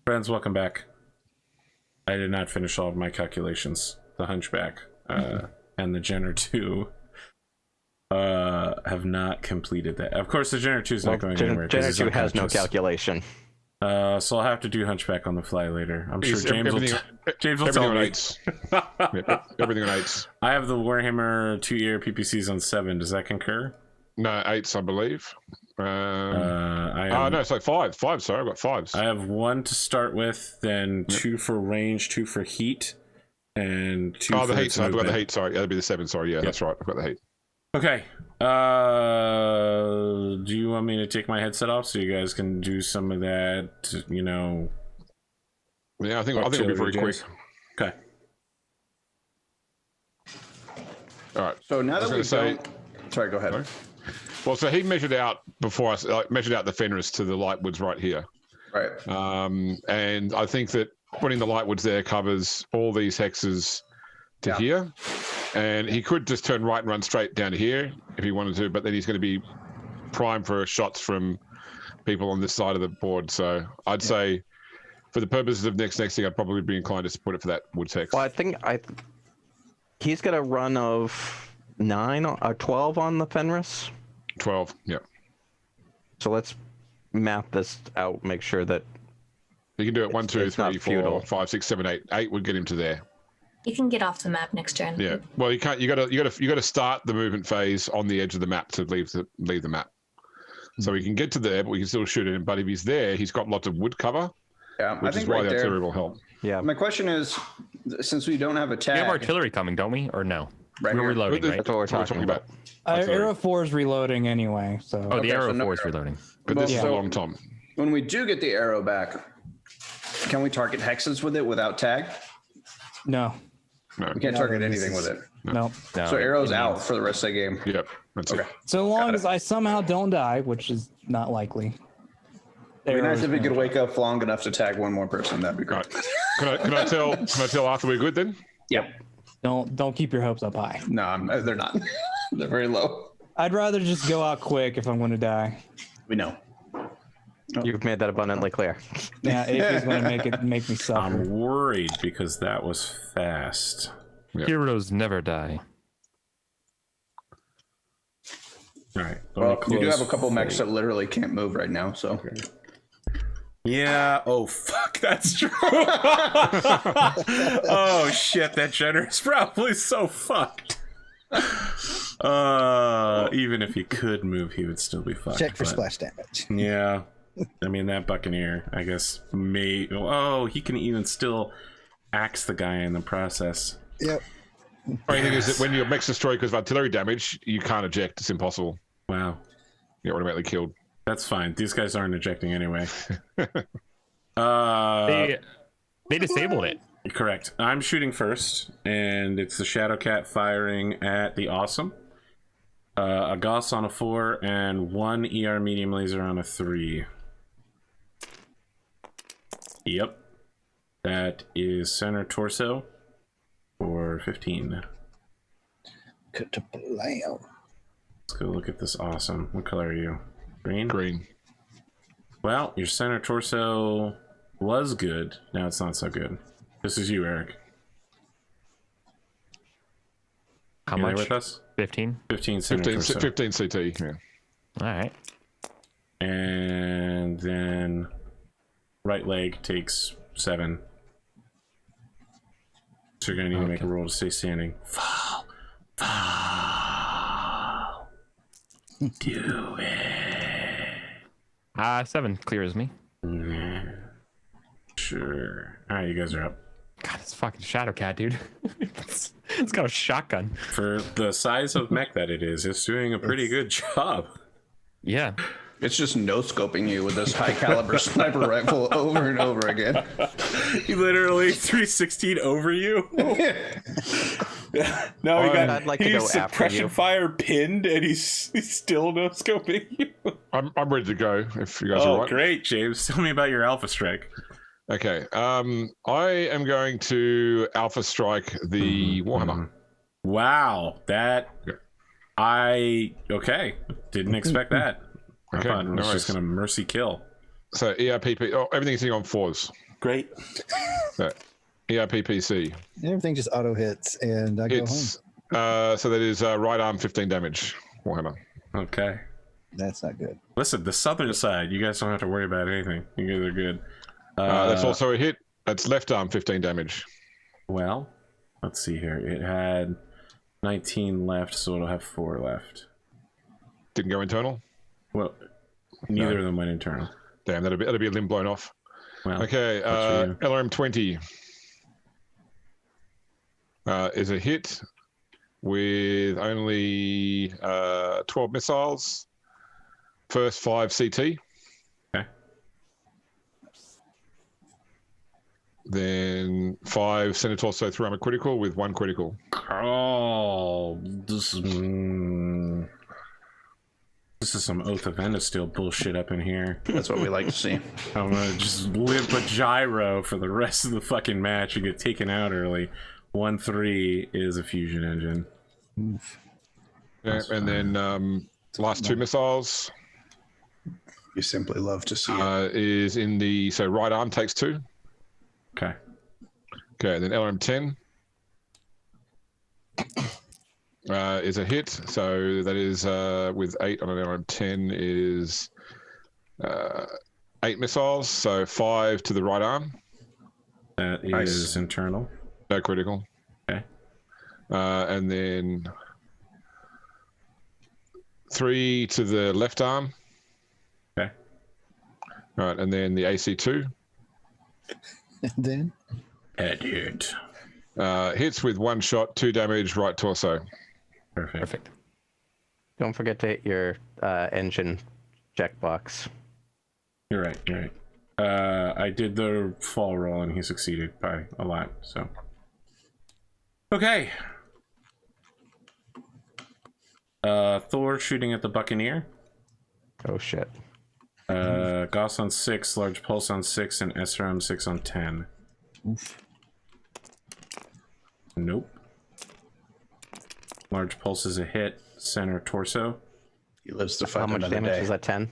Friends, welcome back. I did not finish all of my calculations. The Hunchback and the Jenner 2 have not completed that. Of course, the Jenner 2 is not going anywhere. Jenner 2 has no calculation. So I'll have to do Hunchback on the fly later. I'm sure James will tell me. Everything on 8s. I have the Warhammer 2-year PPCs on 7. Does that concur? No, 8s, I believe. No, it's like 5. 5, sorry, I've got 5s. I have 1 to start with, then 2 for range, 2 for heat, and 2 for the heat. I've got the heat, sorry. That'd be the 7, sorry. Yeah, that's right. I've got the heat. Okay. Do you want me to take my headset off so you guys can do some of that, you know? Yeah, I think it'll be very quick. Okay. All right. So now that we sorry, go ahead. Sorry? Well, so he measured out before us, measured out the Fenris to the lightwoods right here. Right. And I think that putting the lightwoods there covers all these hexes to here. And he could just turn right and run straight down to here if he wanted to, but then he's going to be primed for shots from people on this side of the board. So I'd say for the purposes of next thing, I'd probably be inclined to support it for that wood hex. Well, I think he's got a run of 9 or 12 on the Fenris. 12, yeah. So let's map this out, make sure that you can do it 1, 2, 3, 4, 5, 6, 7, 8. 8 would get him to there. You can get off the map next turn. Yeah. Well, you can't. You got to start the movement phase on the edge of the map to leave the map. So we can get to there, but we can still shoot him. But if he's there, he's got lots of wood cover. Yeah, which is why the artillery will help. Yeah. My question is, since we don't have a tag, we have artillery coming, don't we? Or no? Right We're here. reloading, right? That's what we're talking about. Arrow 4 is reloading anyway, so. Oh, the arrow so no 4 is arrow. reloading. But this is a so- long time. when we do get the arrow back, can we target hexes with it without tag? No. No. We can't target anything with it. No. No, So arrows it out means- for the rest of the game. Yep. That's Okay. it. So long Got as I somehow don't die, which is not likely. It'd be nice Arrows if we could gonna- wake up long enough to tag one more person. That'd be great. Right. Can I tell after we're good then? Yep. Don't keep your hopes up high. No, they're not. They're very low. I'd rather just go out quick if I'm going to die. We know. You've made that abundantly clear. Yeah, AP's going to make me suffer. I'm worried because that was fast. Yeah. Heroes never die. All right. Well, you do have a couple mechs that literally can't move right now, so. Okay. Yeah. Oh, fuck. That's true. Oh, shit. That Jenner is probably so fucked. Even if he could move, he would still be fucked. Check for splash damage. Yeah. I mean, that Buccaneer, I guess, may... Oh, he can even still axe the guy in the process. Yep. Only thing is that when your mech's destroyed because of artillery damage, you can't eject. It's impossible. Wow. You're automatically killed. That's fine. These guys aren't ejecting anyway. They disabled it. Correct. I'm shooting first, and it's the Shadowcat firing at the Awesome. A Gauss on a 4, and 1 ER medium laser on a 3. Yep. That is center torso for 15. Let's Let's go look at this Awesome. What color are you? Green? Green. Well, your center torso was good. Now it's not so good. This is you, Eric. How You there much? with us? 15? 15 center torso. 15 CT. Yeah. All right. And then right leg takes 7. So you're gonna need to make a roll to stay standing. Fall. Do it. 7 clears me. Sure. Alright, you guys are up. God, it's fucking Shadowcat, dude. it's got a shotgun. For the size of mech that it is, it's doing a pretty good job. Yeah. It's just no-scoping you with this high-caliber sniper rifle over and over again. He literally 316 over you. No, I'd like to go after suppression you. fire pinned, and he's still no scoping you. I'm ready to go if you guys are Oh, right. great, James! Tell me about your Alpha Strike. Okay. I am going to Alpha Strike the Warhammer. Wow, that okay. Didn't expect that. I Okay, thought it was no just worries. gonna mercy kill. So ERPP. Oh, everything's on 4s. Great. ERPPC. Everything just auto hits, and I go home. It's so that is right arm 15 damage. Warhammer. Okay. That's not good. Listen, the southern side, you guys don't have to worry about anything. You guys are good. That's also a hit. That's left arm 15 damage. Well, let's see here. It had 19 left, so it'll have 4 left. Didn't go internal. Well, neither of them went internal. Damn, that'll be a limb blown off. Well, Okay, LRM 20 is a hit with only 12 missiles. First 5 CT. Okay. Then 5 center torso through armor critical with 1 critical. Oh, this is some Oath of Endosteel bullshit up in here. That's what we like to see. I'm gonna just limp a gyro for the rest of the fucking match and get taken out early. 1-3 is a fusion engine. Yeah, and then last 2 missiles You simply love to see it. is in the right arm takes 2. Okay. Okay, then LRM 10 is a hit. So that is with 8 on an LRM 10 is 8 missiles. So 5 to the right arm. That is Nice. internal. No critical. Okay. And then 3 to the left arm. Okay. All right, and then the AC2 And then Head hit. hits with 1 shot, 2 damage, right torso. Perfect. Perfect. Don't forget to hit your engine checkbox. You're right. You're right. I did the fall roll and he succeeded by a lot. So. Okay. Thor shooting at the Buccaneer. Oh shit. Gauss on 6, Large Pulse on 6, and SRM 6 on 10. Nope. Large Pulse is a hit. Center torso. He lives to fight How much another damage day. is that? 10?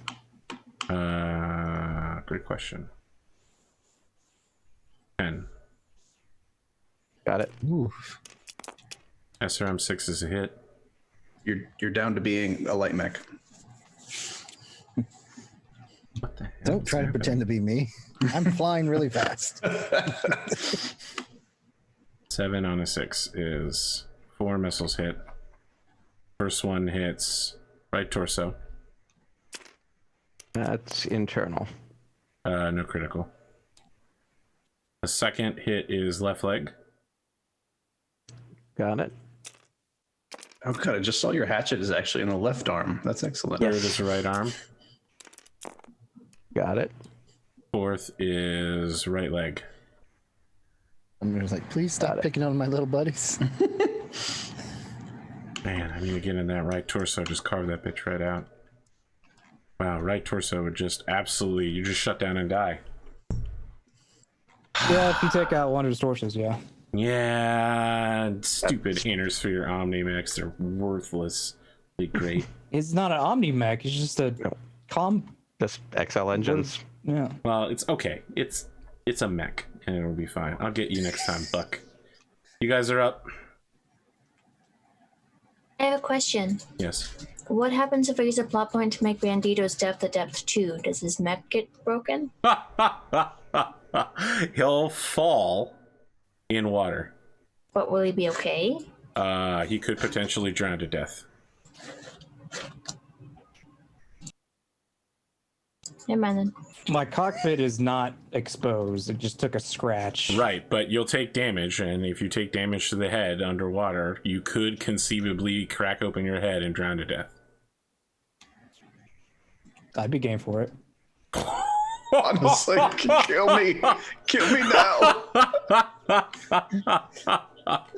Great question. 10. Got it. oof. SRM 6 is a hit. You're down to being a light mech. What the hell Don't is try to happening? pretend to be me. I'm flying really fast. 7 on a 6 is 4 missiles hit. First one hits right torso. That's internal. No critical. The second hit is left leg. Got it. Oh god, I just saw your hatchet is actually in the left arm. That's excellent. Third is the right arm. Got it. Fourth is right leg. I'm just like, please stop picking on my little buddies. Man, I need to get in that right torso. Just carve that bitch right out. Wow, right torso would just absolutely, you just shut down and die. Yeah, if you take out one of his torsos, yeah. Yeah, stupid Intersphere Omnimex. They're worthless. Be great. It's not an Omni-Mech, it's just a Just XL engines. yeah. Well, it's okay. It's a mech, and it'll be fine. I'll get you next time, Buck. You guys are up. I have a question. Yes. What happens if I use a plot point to make Bandito's depth a depth 2? Does his mech get broken? He'll fall in water. But will he be okay? He could potentially drown to death. Never mind then. My cockpit is not exposed. It just took a scratch. Right, but you'll take damage, and if you take damage to the head underwater, you could conceivably crack open your head and drown to death. I'd be game for it. Honestly, kill me. Kill me now.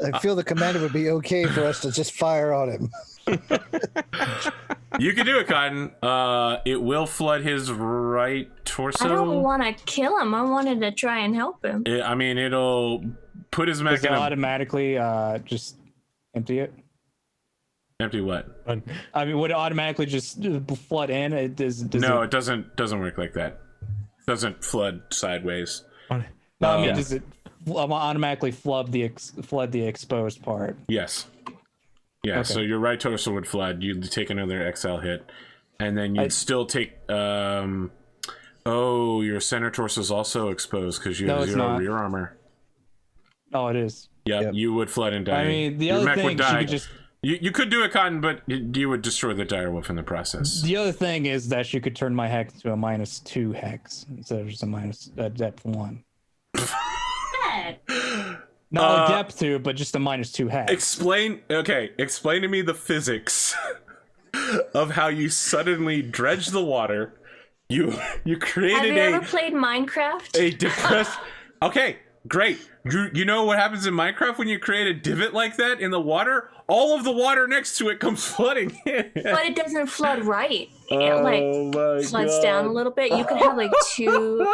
I feel the commander would be okay for us to just fire on him. You can do it, Cotton. It will flood his right torso. I don't want to kill him. I wanted to try and help him. I mean, it'll put his mech Does it in a... automatically just empty it? Empty what? I mean, would it automatically just flood in? It does No, it doesn't work like that. It doesn't flood sideways. No, I mean, does it automatically flood the exposed part? Yes. Yeah, Okay. so your right torso would flood. You'd take another XL hit. And then you'd still take... your center torso is also exposed because you have 0 rear armor. Oh, it is. Yep, you would flood and die. I mean, the your other mech thing, would die. she could just... You could do it, Cotton, but you would destroy the direwolf in the process. The other thing is that she could turn my hex to a -2 hex instead of just a depth 1. Not a depth 2, but just a -2 hex. Explain to me the physics of how you suddenly dredge the water. You created Have you ever played Minecraft? a depressed. Okay, great. You know what happens in Minecraft when you create a divot like that in the water? All of the water next to it comes flooding in. But it doesn't flood right. It my floods God. down a little bit. You could have like 2.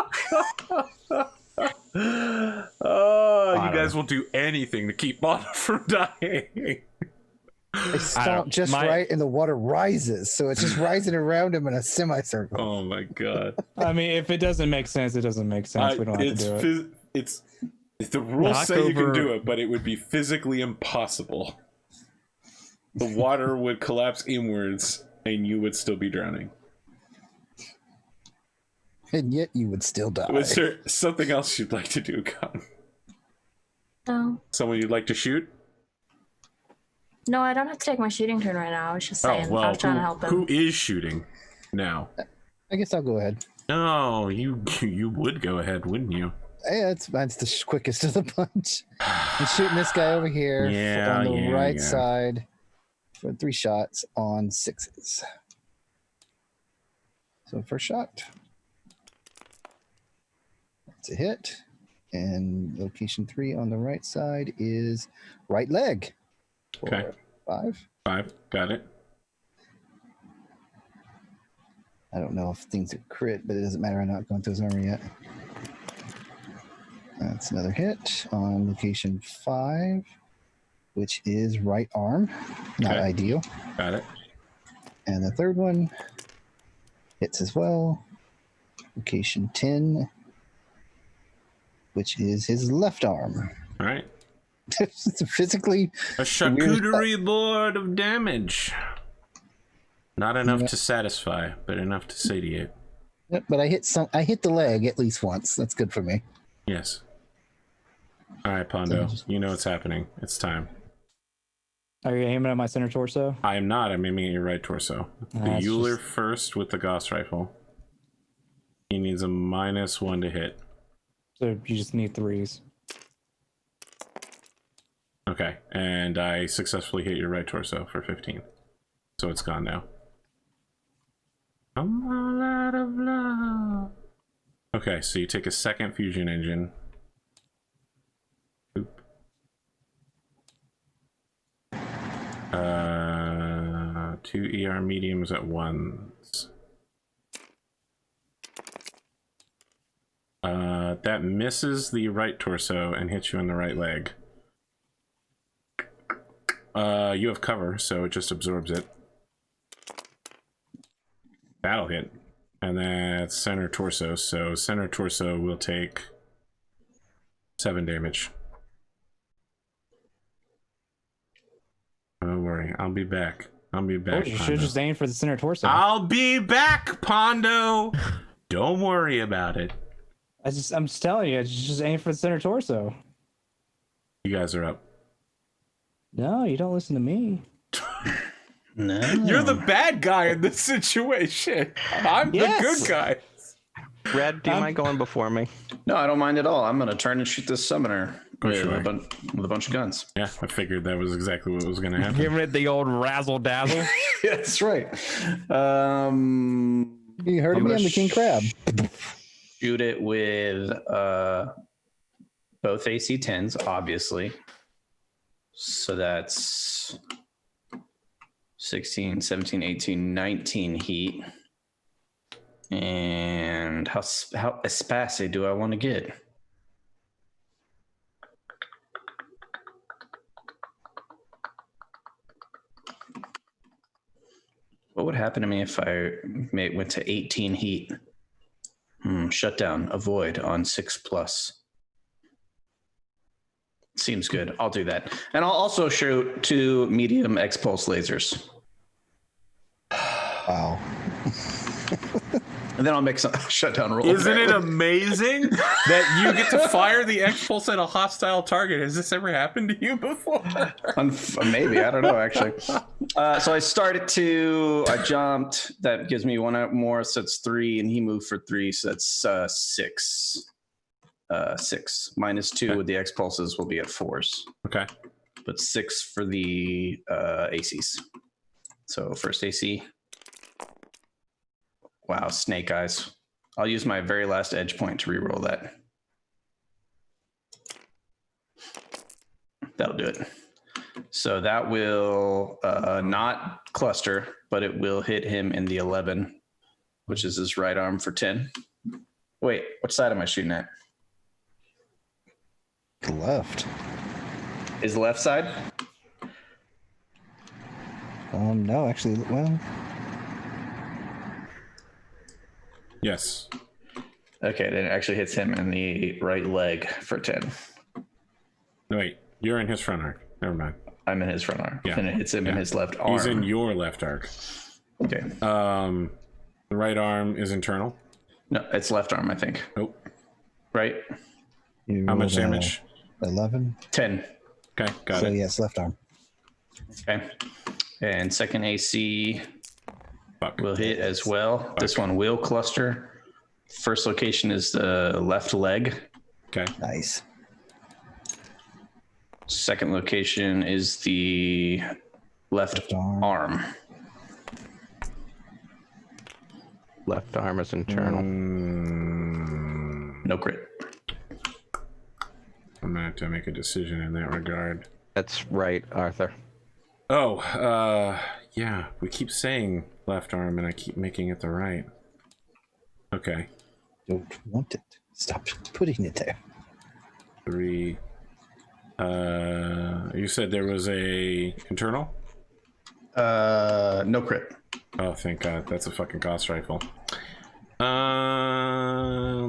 You guys will do anything to keep Mono from dying. They stomp just right, and the water rises, so it's just rising around him in a semicircle. Oh my God. I mean, if it doesn't make sense, it doesn't make sense. We don't have to do it. The rules Knock say you can over- do it, but it would be physically impossible. The water would collapse inwards, and you would still be drowning. And yet you would still die. Was there something else you'd like to do, Con? No. Someone you'd like to shoot? No, I don't have to take my shooting turn right now. I was just saying. I was trying to help him. Who is shooting now? I guess I'll go ahead. No, you would go ahead, wouldn't you? Yeah, mine's the quickest of the bunch. I'm shooting this guy over here on the right side for 3 shots on 6s. So first shot. That's a hit. And location 3 on the right side is right leg. Okay. 5. 5. Got it. I don't know if things are crit, but it doesn't matter. I'm not going to his armor yet. That's another hit on location 5, which is right arm. Not ideal. Got it. And the third one hits as well. Location 10, which is his left arm. All right. It's physically A charcuterie board of damage. Not enough to satisfy, but enough to satiate. Yep, but I hit the leg at least once. That's good for me. Yes. All right, Pondo. You know what's happening. It's time. Are you aiming at my center torso? I am not. I'm aiming at your right torso. The That's Euler first with the Gauss rifle. He needs a -1 to hit. So you just need 3s. Okay, and I successfully hit your right torso for 15. So it's gone now. I'm all out of love. Okay, so you take a second fusion engine. Oop. 2 ER mediums at once. That misses the right torso and hits you in the right leg. You have cover, so it just absorbs it. That'll hit. And that's center torso, so center torso will take 7 damage. Don't worry, I'll be back. I'll be back. You should have just aimed for the center torso. I'll be back, Pondo! Don't worry about it. I'm just telling you, just aim for the center torso. You guys are up. No, you don't listen to me. No. You're the bad guy in this situation. I'm the good guy. Red, do you mind going before me? No, I don't mind at all. I'm going to turn and shoot this summoner with, sure. with a bunch of guns. Yeah, I figured that was exactly what was going to happen. Giving it the old razzle dazzle. That's right. You heard me. I'm the king crab. Shoot it with both AC 10s, obviously. So that's 16, 17, 18, 19 heat. And how espace do I want to get? What would happen to me if I went to 18 heat? Shut down, avoid on 6+. Seems good. I'll do that. And I'll also shoot 2 medium X-pulse lasers. Wow. And then I'll make some shutdown roll. Isn't it amazing that you get to fire the X-pulse at a hostile target? Has this ever happened to you before? Maybe. I don't know, actually. So I started I jumped. That gives me 1 more, so that's 3, and he moved for 3, so that's 6. 6 minus 2 Okay. with the X-pulses will be at 4s. Okay. But 6 for the ACs. So first AC. Wow, snake eyes. I'll use my very last edge point to reroll that. That'll do it. So that will not cluster, but it will hit him in the 11, which is his right arm for 10. Wait, which side am I shooting at? The left. Is the left side? No, actually, well, Yes. Okay, then it actually hits him in the right leg for 10. No, wait, you're in his front arc. Never mind. I'm in his front arm. Yeah. And it hits him in his left arm. He's in your left arc. Okay. The right arm is internal. No, it's left arm, I think. Nope. Right? you How much rolled a damage? 11. 10. Okay, got So it. yes, left arm. Okay. And second AC Fuck. will hit as well. This one will cluster. First location is the left leg. Okay. Nice. Second location is the left arm. Left arm is internal. No crit. I'm gonna have to make a decision in that regard. That's right, Arthur. Oh, yeah. We keep saying left arm, and I keep making it the right. Okay. Don't want it. Stop putting it there. 3. You said there was a internal? No crit. Oh, thank God. That's a fucking Gauss rifle.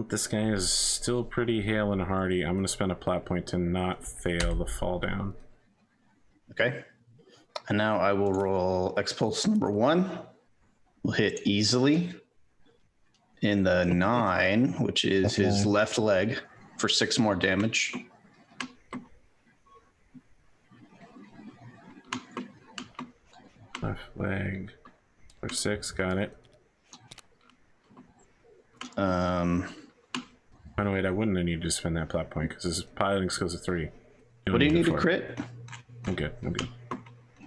This guy is still pretty hale and hearty. I'm gonna spend a plot point to not fail the fall down. Okay. And now I will roll X-Pulse number 1. Will hit easily in the 9, which is his left leg, for 6 more damage. Left leg for 6, got it. Oh no, wait, I wouldn't have needed to spend that plot point because his piloting skills are 3. What do you need to to crit? I'm good. I'm good.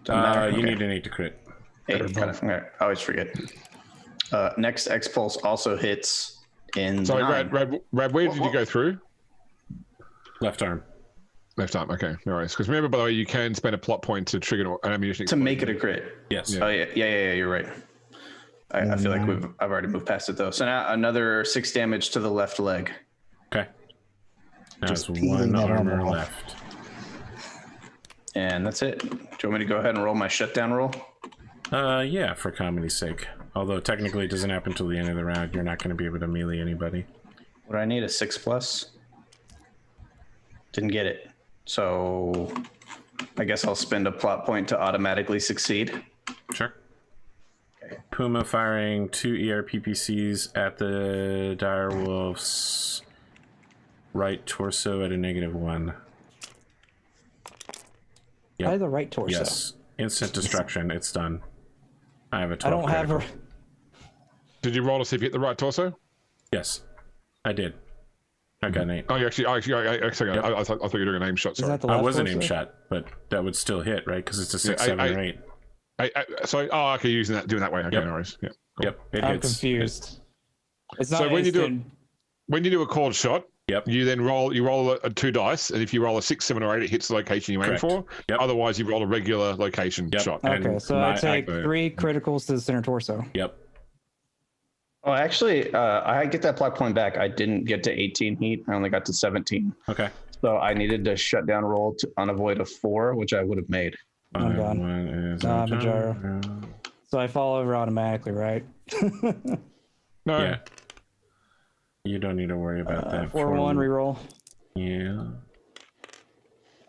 Doesn't matter? You Okay. need an 8 to crit. 8, I always forget. Next X-Pulse also hits in Sorry, 9. Rad, where did you go through? Left arm. Left arm. Okay, no worries. Because remember, by the way, you can spend a plot point to trigger an ammunition To explosion. make it a crit. Yes. Oh, yeah, you're right. I feel like I've already moved past it, though. So now another 6 damage to the left leg. Okay. Now Just it's peeling 1 that armor armor off. left. And that's it. Do you want me to go ahead and roll my shutdown roll? Yeah, for comedy's sake. Although technically it doesn't happen till the end of the round. You're not going to be able to melee anybody. What do I need? A 6+? Didn't get it. So I guess I'll spend a plot point to automatically succeed. Sure. Puma firing 2 ERPPCs at the direwolf's right torso at a -1. Yep. By the right torso. Yes. Instant destruction. It's done. I have a 12 I don't have critical. her. Did you roll to see if you hit the right torso? Yes. I did. I got an 8. Oh, you actually, I thought you were doing an aim shot. Is Sorry. that the I left was an torso? aim shot, but that would still hit, right? Because it's a 6, Yeah, 7, or 8. Sorry. Oh, okay, doing that way. Okay, Yep. no worries. Yeah. Cool. Yep. It I'm hits. confused. It's not So when you do instant. When you do a called shot, Yep. you then roll. You roll a 2 dice, and if you roll a 6, 7, or 8, it hits the location you Correct. aim for. Yep. Otherwise, you roll a regular location Yep. shot. And Okay, so my- I take I- 3 criticals to the center torso. Yep. Oh, actually, I get that plot point back. I didn't get to 18 heat. I only got to 17. Okay. So I needed to shut down roll to unavoid a 4, which I would have made. I'm gone. One is Nah, I'm a a gyro. So I fall over automatically, right? No, Yeah. You don't need to worry about that. 4-1 reroll. Yeah.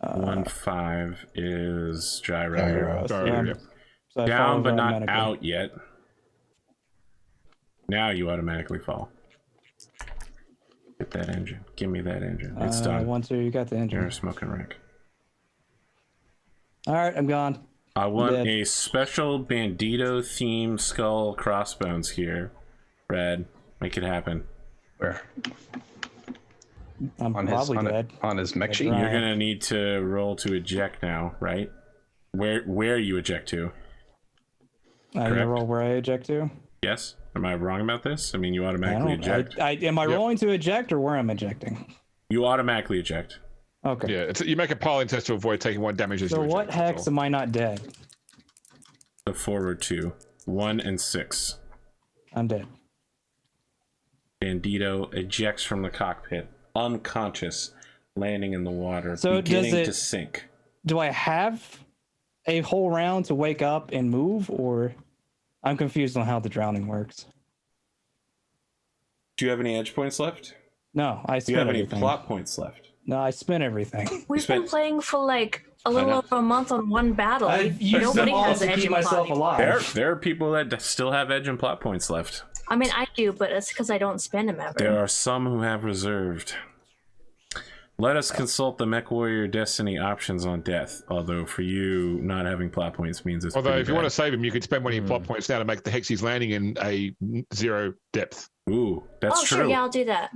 1-5 is gyro. Gyro, yeah. So I Down fall but not automatically. out yet. Now you automatically fall. Get that engine. Give me that engine. It's done. 1-2, you got the engine. You're a smoking wreck. All right, I'm gone. I want Dead. a special bandito themed skull crossbones here. Brad, make it happen. Where? I'm On probably dead. on his mech sheet? Right. You're gonna need to roll to eject now, right? Where you eject to? I'm gonna roll where I eject to. Yes? Am I wrong about this? I mean, you I automatically don't. eject. Am I rolling to eject or where I'm ejecting? You automatically eject. Okay. Yeah, you make a piling test to avoid taking 1 damage as So you what eject, hex that's all. am I not dead? The forward 2. 1 and 6. I'm dead. Bandito ejects from the cockpit, unconscious, landing in the water, So beginning does it- to sink. Do I have a whole round to wake up and move, or I'm confused on how the drowning works? Do you have any edge points left? No, I Do you spent have any everything. plot points left? No, I spent everything. We've been spent- playing for like a little know. over a month on one battle. I've used Nobody them all has to edge keep and myself plotting. alive. There are people that still have edge and plot points left. I mean, I do, but it's because I don't spend them ever. There are some who have reserved. Let us consult the Mechwarrior Destiny options on death. Although for you, not having plot points means it's. Although pretty if you bad. want to save him, you could spend 1 of your plot points now to make the hex he's landing in a 0 depth. Ooh, that's oh, true. sure, yeah, I'll do that.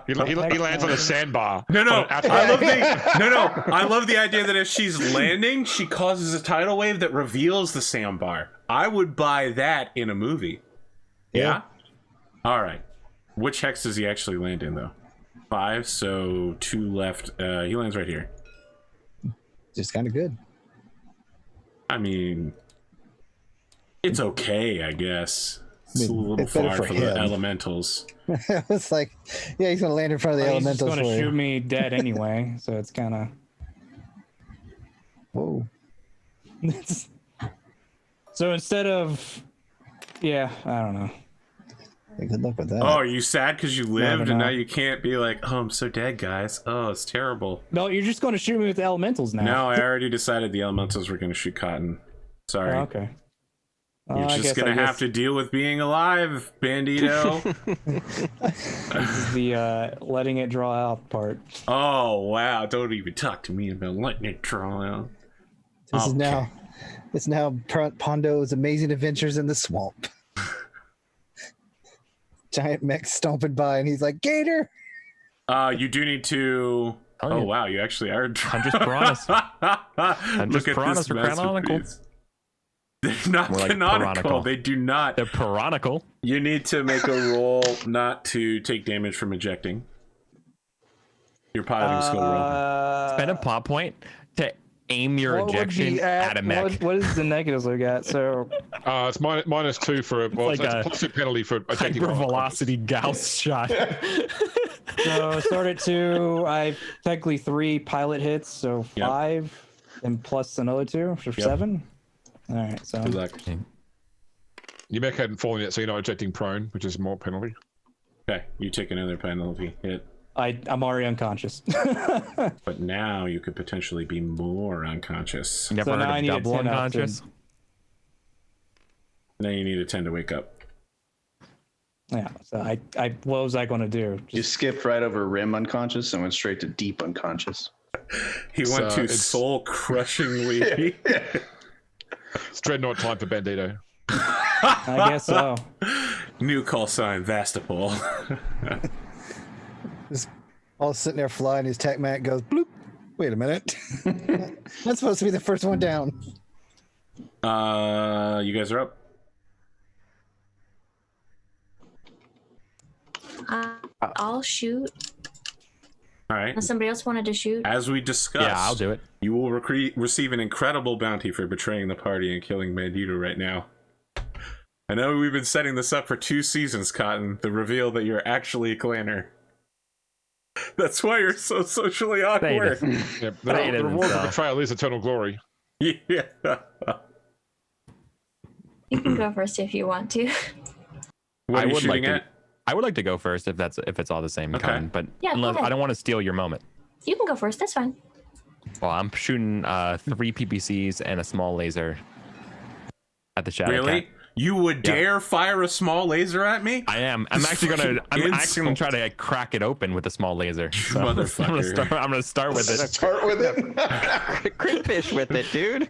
He lands on a sandbar. No, on an atlas. I love the I love the idea that if she's landing, she causes a tidal wave that reveals the sandbar. I would buy that in a movie. Yeah. All right. Which hex does he actually land in, though? 5, so 2 left. He lands right here. Just kind of good. I mean, it's okay, I guess. It's a little it's better far for for the him. elementals. It's like, yeah, he's gonna land in front of the He's just elementals going to for shoot you. me dead anyway, so it's kind of. Whoa. So instead of, yeah, I don't know. Hey, good luck with that. Oh, are you sad because you lived Never and know. now you can't be like, oh, I'm so dead, guys. Oh, it's terrible. No, you're just going to shoot me with the elementals now. No, I already decided the elementals were going to shoot Cotton. Sorry. Oh, okay. You're just going to have to deal with being alive, Bandito. This is the letting it draw out part. Oh, wow. Don't even talk to me about letting it draw out. This is Okay. now, it's now Pondo's Amazing Adventures in the Swamp. Giant mech stomping by, and he's like, Gator! You do need to... Oh, Oh, yeah. wow. You actually are... Hundreds piranhas. Look at piranhas this are canonical. masterpiece. They're not More like canonical. piranical. They do not. They're piranical. You need to make a roll not to take damage from ejecting. Your piloting skill roll. Spend a plot point to aim your What would ejection be at a mech. What is the negatives we got? So It's -2 for a like it's a a +2 penalty for ejecting. Hypervelocity Gauss shot. start at 2. I technically 3 pilot hits, so 5, and plus another 2 for 7. All right, so Good luck. Your mech hadn't fallen yet, so you're not ejecting prone, which is more penalty. Okay, you take another penalty hit. I'm already unconscious. But now you could potentially be more unconscious. Never So heard now I of need a double 10 up to- unconscious. Now you need a 10 to wake up. Yeah. So what was I going to do? You skipped right over rim unconscious and went straight to deep unconscious. He went to it's- soul crushingly. It's dreadnought time for Bandito. I guess so. New call sign, Vastapol. All sitting there flying, his tech mat goes bloop. Wait a minute. That's supposed to be the first one down. You guys are up. I'll shoot. All right. Unless somebody else wanted to shoot. As we discussed, Yeah, I'll do it. You will receive an incredible bounty for betraying the party and killing Bandito right now. I know we've been setting this up for 2 seasons, Cotton. The reveal that you're actually a clanner. That's why you're so socially awkward. Yeah, Say it the reward for himself. betrayal is eternal glory. Yeah. You can go first if you want to. What I are you would shooting like at? I would like to go first if it's all the same Okay. kind, but Yeah, go unless ahead. I don't want to steal your moment. You can go first. That's fine. Well, I'm shooting 3 PPCs and a small laser at the Shadow Really? Cat. You would dare fire a small laser at me? I am. I'm actually gonna try to crack it open with a small laser. So Motherfucker. I'm gonna start with it. Start with it. Crit fish with it, dude.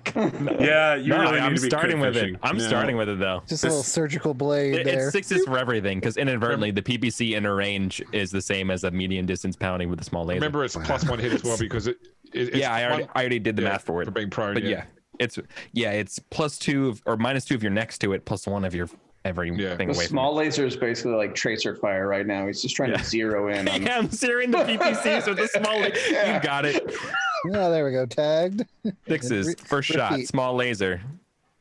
Yeah, you No, really need I'm to be starting with it. fishing. I'm No. starting with it though. Just a little surgical blade there. It's sixes for everything because inadvertently the PPC inner range is the same as a medium distance pounding with a small laser. Remember, it's +1 hit as well because it's yeah, I already did the math for it. for being prone. But yeah, it's +2 or -2 if you're next to it, +1 if you're everything The away small laser is basically like tracer fire right now. He's just trying to zero in on. Yeah, I'm zeroing the PPCs with the small laser. You got it. Oh, there we go. Tagged. Sixes. First shot. Repeat. Small laser.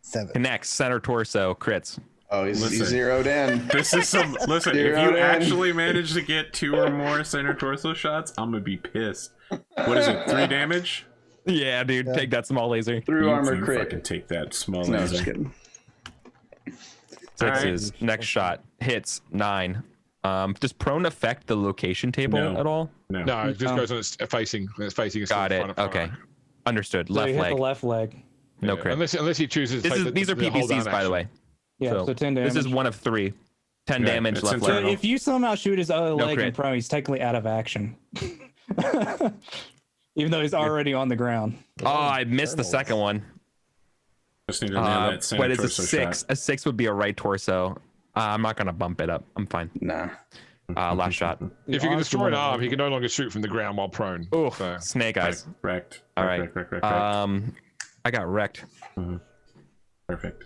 7. Connects. Center torso. Crits. Oh, he's Listen. zeroed in. This is some. Listen, if Zero you in. actually manage to get 2 or more center torso shots, I'm gonna be pissed. What is it? 3 damage? Yeah, dude. Take that small laser. Through armor You crit. fucking take that small No, laser. just kidding. Sixes. Next shot. Hits. 9. Does prone affect the location table No. at all? No. No, it just goes on its facing. It's facing. Got it. Okay. Understood. So Left you hit leg. the left leg. No Yeah, crit. Unless he chooses. to take the- These are the hold down PPCs, by the action. way. Yeah, so 10 damage. This is 1 of 3. 10 Okay, damage it's left internal. leg. So if you somehow shoot his other No leg crit. in prone, he's technically out of action. Even though he's already on the ground. Oh, I missed the second one. Just need to nail that center What is a torso 6? shot. A 6 would be a right torso. I'm not gonna bump it up. I'm fine. Nah. Last shot. If you can destroy an arm, he can no longer shoot from the ground while prone. Oh, So- snake eyes. Wrecked. All right. Wrecked. I got wrecked. Perfect.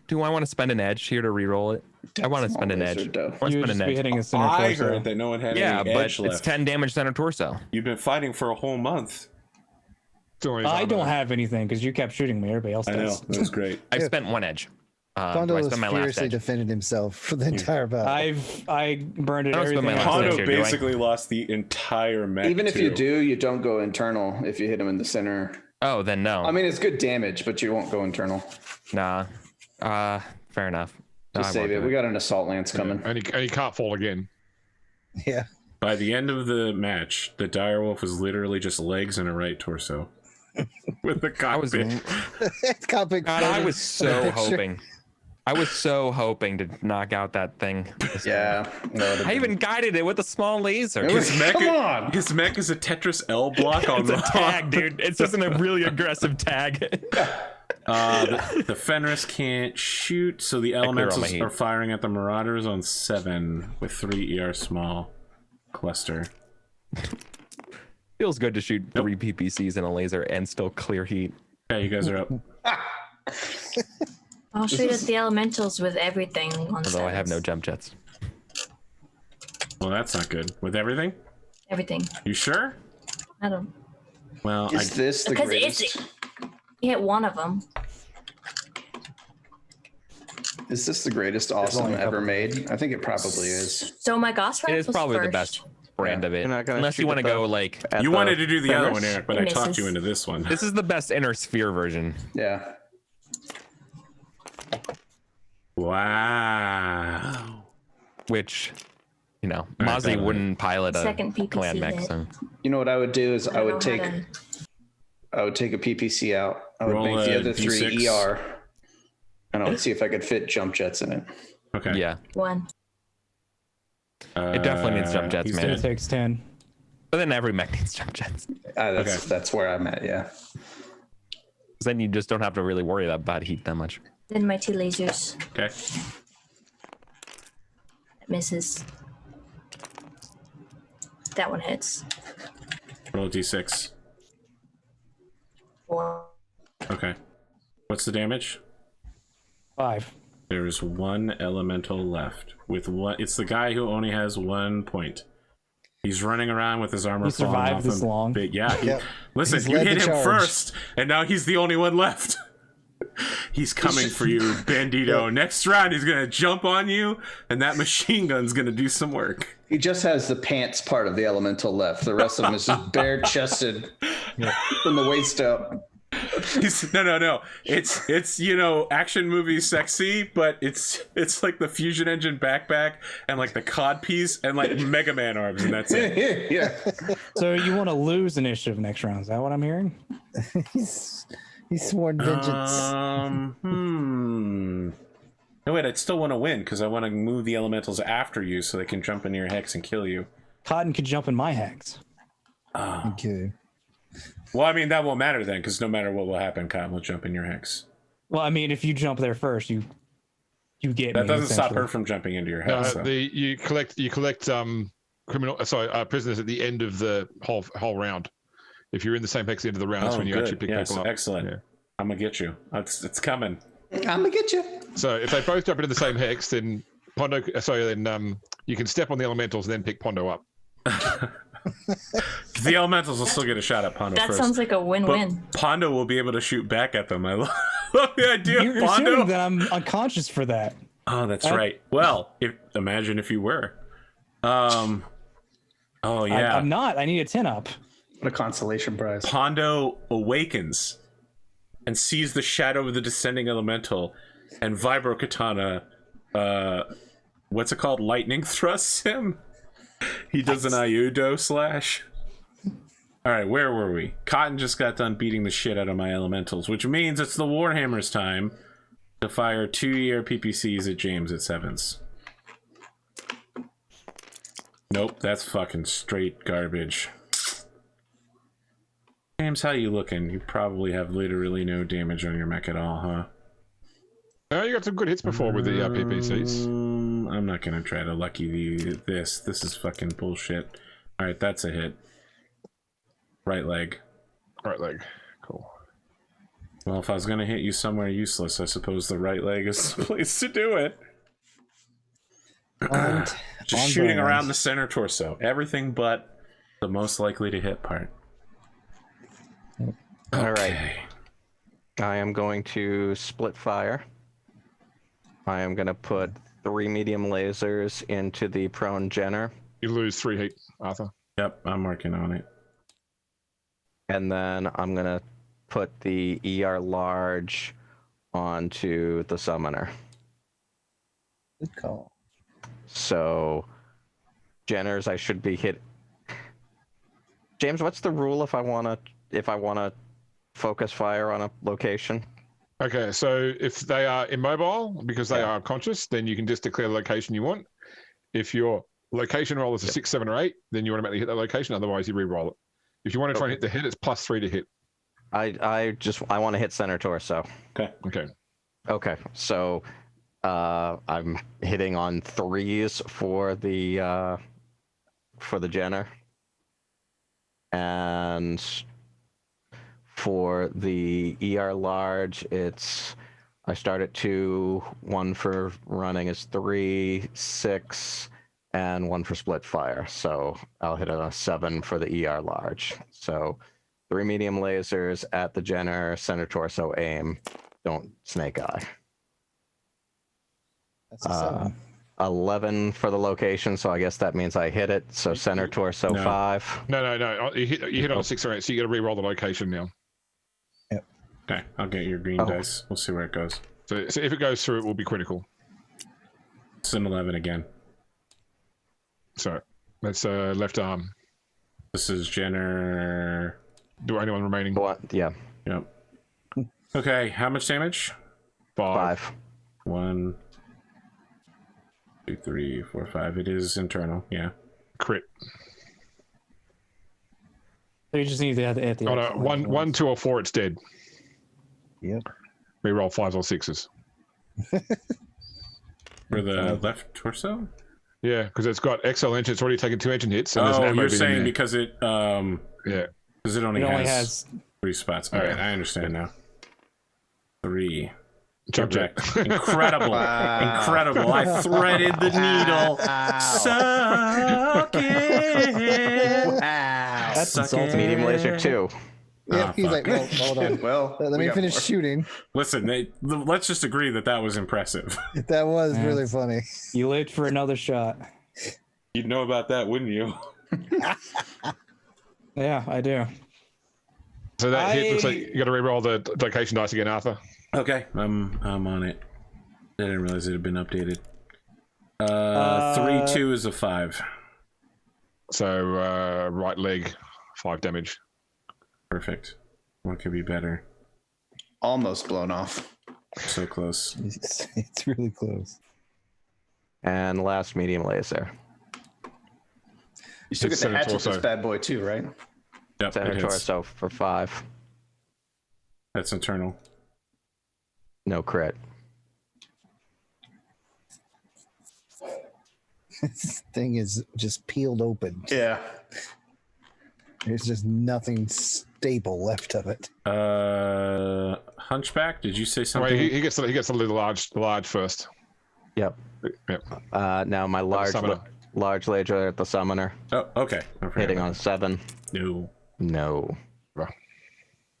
Do I want to spend an edge here to re-roll it? I want to spend an edge. I want to You would spend just an be edge. hitting his center I torso. heard that no one had Yeah, any but edge it's left. 10 damage center torso. You've been fighting for a whole month. Still on his I armor. don't have anything because you kept shooting me. Everybody else I know. does. That was great. I've spent 1 edge. Do I Pondo has spend my last furiously edge? defended himself for the entire battle. I burned it I don't spend everything. my last I edge Pondo here, do I? basically lost the entire mech. Even if you too. do, you don't go internal if you hit him in the center. Oh, then no. I mean, it's good damage, but you won't go internal. Nah. Fair enough. No, Just I save won't it. do We got an assault lance coming. And he can't fall again. Yeah. By the end of the match, the direwolf was literally just legs and a right torso. With the cockpit. Cockpit God, I photo. was so hoping. I was so hoping to knock out that thing. Yeah. I even guided it with a small laser. His mech, Come on! his mech is a Tetris L block on It's a the tag, dude. It's just a really aggressive tag. The Fenris can't shoot, so the clear all my elementals heat. are firing at the Marauders on 7 with 3 ER small cluster. Feels good to shoot 3 PPCs and a laser and still clear heat. Okay, you guys are up. I'll shoot at the elementals with everything on Although I have no sevens. jump jets. Well, that's not good. With everything? Everything. You sure? I don't. Well, Is this the Because greatest? you hit one of them. Is this the greatest awesome ever made? I think it probably is. So my Gauss It Rifle is was probably the first. best brand of it. You're not gonna Unless you shoot want to at the- go like, at you the wanted to do the other Fenris? one, Eric, but It I talked misses. you into this one. this is the best inner sphere version. Yeah. Wow. Which, you know, right, Mozzie that wouldn't pilot a Second PPC clan mech, hit. so You know what I would do is I would don't take know how a PPC out. I would Roll make the a other 3 D6. ER. And I would see if I could fit jump jets in it. Okay. yeah. to one. It definitely needs jump jets, he's man. It dead. takes 10. But then every mech needs jump jets. That's where I'm at, yeah. 'Cause then you just don't have to really worry about heat that much. Then my 2 lasers. Okay. That misses. That one hits. Roll a d6. 4. Okay. What's the damage? 5. There is 1 elemental left. With one, it's the guy who only has 1 point. He's running around with his armor He falling survived off this him. long? But yeah. Yep. Listen, He's you led hit the him charge. first, and now he's the only one left. He's coming for you, Bandito. Next round, he's gonna jump on you, and that machine gun's gonna do some work. He just has the pants part of the elemental left. The rest of him is just bare chested from the waist up. No. It's action movie sexy, but it's like the fusion engine backpack and like the cod piece and like Mega Man arms, and that's it. Yeah. So you want to lose initiative next round? Is that what I'm hearing? He's sworn vengeance. No, wait, I'd still want to win because I want to move the elementals after you so they can jump into your hex and kill you. Cotton could jump in my hex. Okay. Well, I mean, that won't matter then because no matter what will happen, Cotton will jump in your hex. Well, I mean, if you jump there first, you get that me. Doesn't stop her from jumping into your hex. So. You collect prisoners at the end of the whole round. If you're in the same hex at the end of the round, that's when you actually pick people up. Excellent. Yeah. I'm gonna get you. It's coming. I'm gonna get you. So if they both jump into the same hex, then you can step on the elementals and then pick Pondo up. The elementals will still get a shot at Pondo That first. sounds like a win-win. But Pondo will be able to shoot back at them. I love the idea You're of Pondo. assuming that I'm unconscious for that. Oh, that's right. Well, imagine if you were. Oh yeah. I'm not. I need a 10 up. What a consolation prize. Pondo awakens and sees the shadow of the descending elemental, and Vibro Katana, what's it called? Lightning thrusts him. He does an Ayudo slash. All right, where were we? Cotton just got done beating the shit out of my elementals, which means it's the Warhammer's time to fire 2-year PPCs at James at 7s. Nope, that's fucking straight garbage. James, how you looking? You probably have literally no damage on your mech at all, huh? Oh, you got some good hits before with the PPCs. I'm not gonna try to lucky this. This is fucking bullshit. All right, that's a hit. Right leg. Right leg. Cool. Well, if I was gonna hit you somewhere useless, I suppose the right leg is the place to do it. Just shooting around the center torso. Everything but the most likely to hit part. All right. I am going to split fire. I am going to put 3 medium lasers into the prone Jenner. You lose 3 heat, Arthur. Yep, I'm working on it. And then I'm going to put the ER large onto the summoner. Good call. So, Jenners, I should be hit. James, what's the rule if I want to focus fire on a location? Okay, so if they are immobile because they are unconscious, then you can just declare the location you want. If your location roll is a 6, 7, or 8, then you automatically hit that location. Otherwise, you re-roll it. If you want to try and hit the hit, it's +3 to hit. I want to hit center torso. Okay. So I'm hitting on 3s for the Jenner, and for the ER large, I start at 2, 1 for running is 3, 6, and 1 for split fire. So I'll hit a 7 for the ER large. So 3 medium lasers at the Jenner, center torso aim. Don't snake eye. That's a 7. 11 for the location, so I guess that means I hit it. So center torso 5. No. You hit on a 6 or 8, so you got to re-roll the location now. Yep. Okay, I'll get your green dice. We'll see where it goes. So if it goes through, it will be critical. It's an 11 again. So that's left arm. This is Jenner. Do anyone remaining? What? Yeah. Yep. Okay, how much damage? 5. 1, 2, 3, 4, 5. It is internal. Yeah. Crit. So you just need to hit the. Oh no, 1, 2, or 4. It's dead. Yep. Reroll 5s or 6s. For the left torso? Yeah, because it's got XL engine. It's already taken 2 engine hits. And there's an Oh, ammo you're bin in saying there. because it Yeah. because it only has 3 spots. All Yeah. right, I understand now. 3. Jump Jack. jack. Incredible. Incredible. I threaded the needle. Suck it. Wow. That's Suck insulting. it. Medium laser 2. Yeah, he's fuck. like, well, hold on. Well, Let we me got finish more. shooting. Listen, let's just agree that was impressive. That was Yeah. really funny. You lived for another shot. You'd know about that, wouldn't you? Yeah, I do. So that hit looks like you got to re-roll the location dice again, Arthur. Okay, I'm on it. I didn't realize it had been updated. 3-2 is a 5. So right leg, 5 damage. Perfect. What could be better? Almost blown off. So close. It's really close. And last medium laser. You still get the hatchet this bad boy too, right? Yep, Center torso for 5. That's internal. No crit. This thing is just peeled open. Yeah. There's just nothing stable left of it. Hunchback, did you say something? Wait, he gets the large first. Yep. Yep. Now my large laser at the summoner. Oh, okay. Hitting on 7. No. No.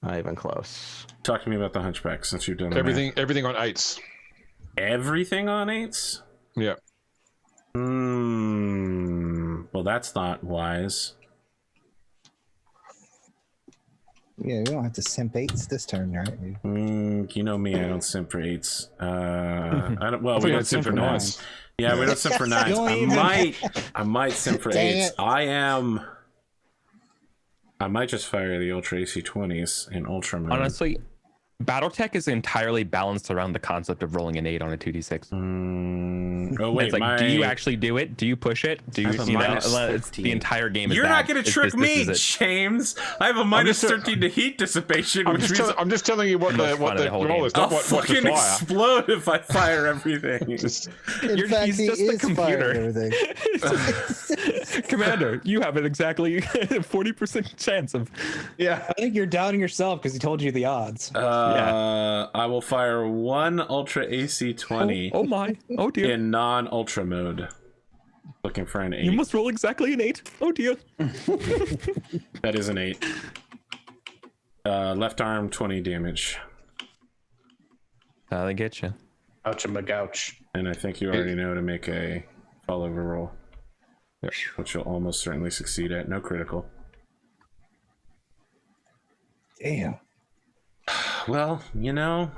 Not even close. Talk to me about the Hunchback since you've done everything on 8s. Everything on 8s? Yeah. Well, that's not wise. Yeah, we don't have to simp 8s this turn, right? You know me, I don't simp for 8s. I don't. Well, we don't simp for 9s. Yeah, we don't simp for 9s. I might simp for 8s. I might just fire the Ultra AC-20s in Ultra mode. Honestly, Battletech is entirely balanced around the concept of rolling an 8 on a 2d6. Oh wait, it's like, do you actually do it? Do you push it? Do you? It's the entire game. You're not going to trick me, James. I have a minus 13 to heat dissipation. I'm just telling you what the roll is. Not I'll what to fucking fire. explode if I fire everything. In fact, he's he just is the computer. firing everything. Commander, you have an exactly 40% chance of. Yeah. I think you're doubting yourself because he told you the odds. I will fire 1 Ultra AC-20. Oh my! Oh dear! In non-Ultra mode. Looking for an 8. You must roll exactly an 8. Oh dear! That is an 8. Left arm 20 damage. They get you. Ouch, I'm a gouch. And I think you already know to make a fall over roll, which you'll almost certainly succeed at. No critical. Damn. Well, you know,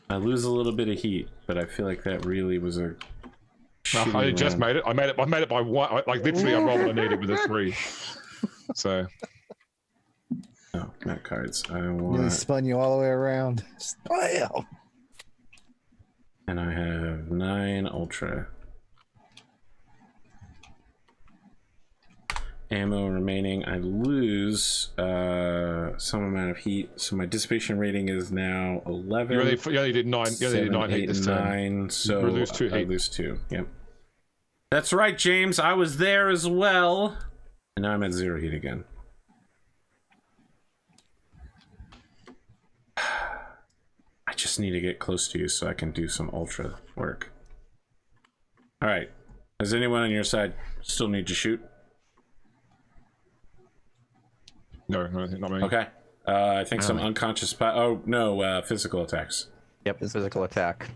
I lose a little bit of heat, but I feel like that really was a. I just made it. I made it by 1. Like literally, I rolled what I needed with a 3. So. Oh, not cards. I Really want. spun you all the way around. Wow. And I have 9 Ultra. Ammo remaining. I lose some amount of heat, so my dissipation rating is now 11. You only did 9. You only did 9 heat this time. 9, so you lose 2 heat. I lose 2. Yep. That's right, James. I was there as well, and now I'm at 0 heat again. I just need to get close to you so I can do some Ultra work. All right. Does anyone on your side still need to shoot? No, not me. Okay. I think some unconscious. Physical attacks. Yep, physical attack.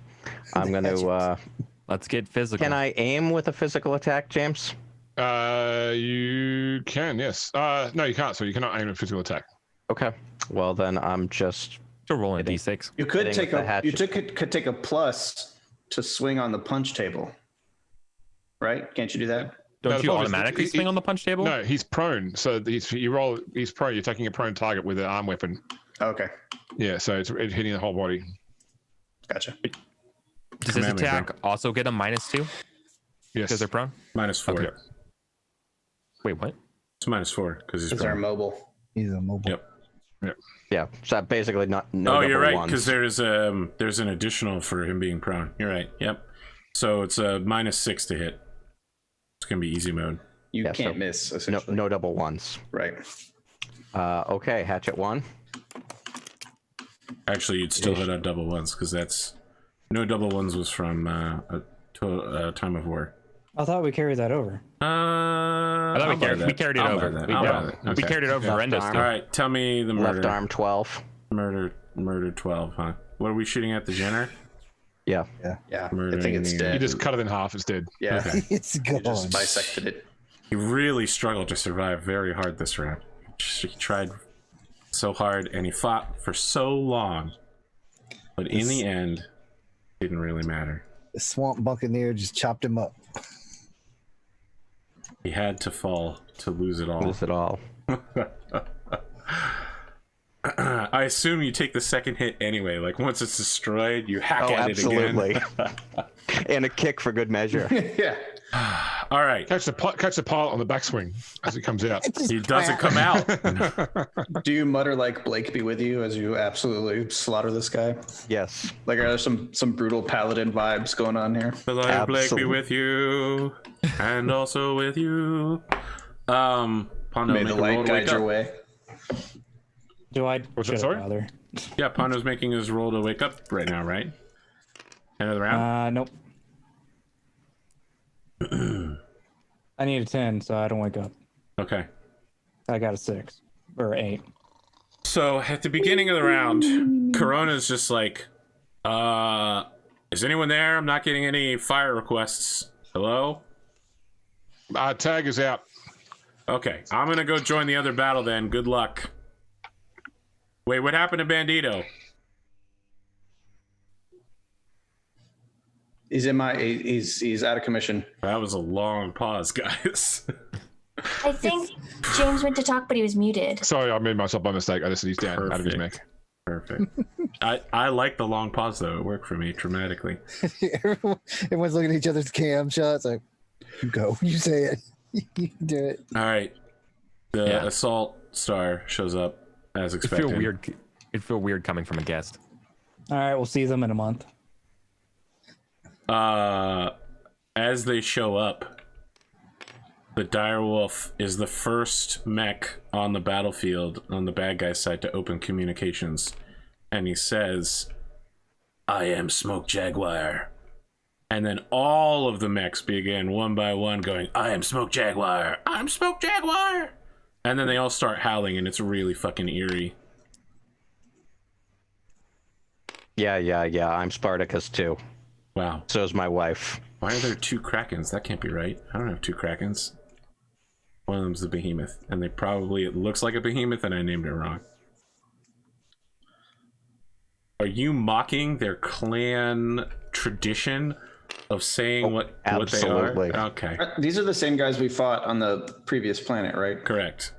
I'm going to. Let's get physical. Can I aim with a physical attack, James? You can, yes. No, you can't. So you cannot aim a physical attack. Okay. Well, then I'm just. To roll a d6. You could take could take a plus to swing on the punch table, right? Can't you do that? Don't you automatically swing on the punch table? No, he's prone. So he's prone. You're taking a prone target with an arm weapon. Okay. Yeah, so it's hitting the whole body. Gotcha. Does his attack also get a -2? Yes. Because they're prone? -4. Okay. Wait, what? It's -4 because he's They're mobile. He's a mobile. Yep. Yeah, so basically no oh, you're right, ones. because there's an additional for him being prone. You're right. Yep. So it's a -6 to hit. It's gonna be easy mode. You can't miss. Essentially. No double ones. Right. Okay, hatchet 1. Actually, you'd still hit on double ones because that's no double ones was from Time of War. I thought we carried that over. I thought we carried it over. We carried it over horrendously. All right, tell me the murder. Left arm 12. Murder 12, huh? What are we shooting at, the Jenner? Yeah. I think it's dead. You just cut it in half. It's dead. Yeah. Okay. It's gone. You just bisected it. He really struggled to survive very hard this round. He tried so hard and he fought for so long, but in the end, it didn't really matter. The swamp buccaneer just chopped him up. He had to fall to lose it all. Lose it all. I assume you take the second hit anyway. Like once it's destroyed, you hack at it again. Absolutely. And a kick for good measure. Yeah. All right. Catch the pilot on the backswing as it comes out. He doesn't come out. Do you mutter like Blake be with you as you absolutely slaughter this guy? Yes. Like, are there some brutal paladin vibes going on here? The Lord Blake be with you, and also with you. Pondo, May the light guide your way. Do I? What's that, sorry? Bother? Yeah, Pondo's making his roll to wake up right now, right? End of the round? Nope. I need a 10, so I don't wake up. Okay. I got a 6 or 8. So at the beginning of the round, Corona's just like, is anyone there? I'm not getting any fire requests. Hello? Tag is out. Okay, I'm gonna go join the other battle then. Good luck. Wait, what happened to Bandito? He's out of commission. That was a long pause, guys. I think James went to talk, but he was muted. Sorry, I made myself by mistake. I just said he's down out of his mech. Perfect. I like the long pause though. It worked for me dramatically. Everyone's looking at each other's cam shots. Like, you go. You say it. You do it. All right. The assault star shows up as expected. It'd feel weird coming from a guest. All right, we'll see them in a month. As they show up, the direwolf is the first mech on the battlefield on the bad guy's side to open communications, and he says, "I am Smoke Jaguar." And then all of the mechs begin one by one going, "I am Smoke Jaguar. I'm Smoke Jaguar." And then they all start howling, and it's really fucking eerie. Yeah. I'm Spartacus too. Wow. So is my wife. Why are there 2 Krakens? That can't be right. I don't have 2 Krakens. One of them's the behemoth, and it looks like a behemoth, and I named it wrong. Are you mocking their clan tradition of saying what they are? Absolutely. Okay. These are the same guys we fought on the previous planet, right? Correct.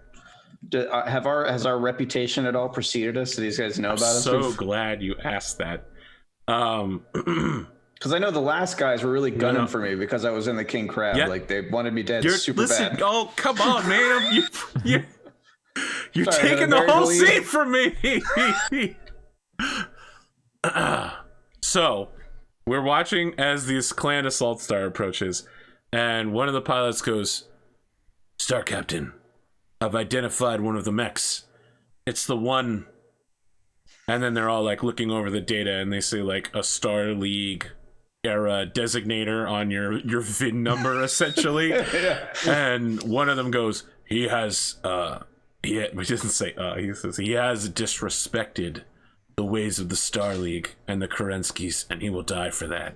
Has our reputation at all preceded us? Do these guys know about us? So glad you asked that. Because I know the last guys were really gunning for me because I was in the King Crab. Yeah. Like, they wanted me dead super bad. Oh, come on, man. You're Sorry, taking the whole scene from me. So, we're watching as this clan assault star approaches, and one of the pilots goes, "Star Captain, I've identified one of the mechs. It's the one..." And then they're all like looking over the data, and they see like a Star League era designator on your VIN number, essentially. Yeah. And one of them goes, he says he has disrespected the ways of the Star League and the Kerenskis, and he will die for that.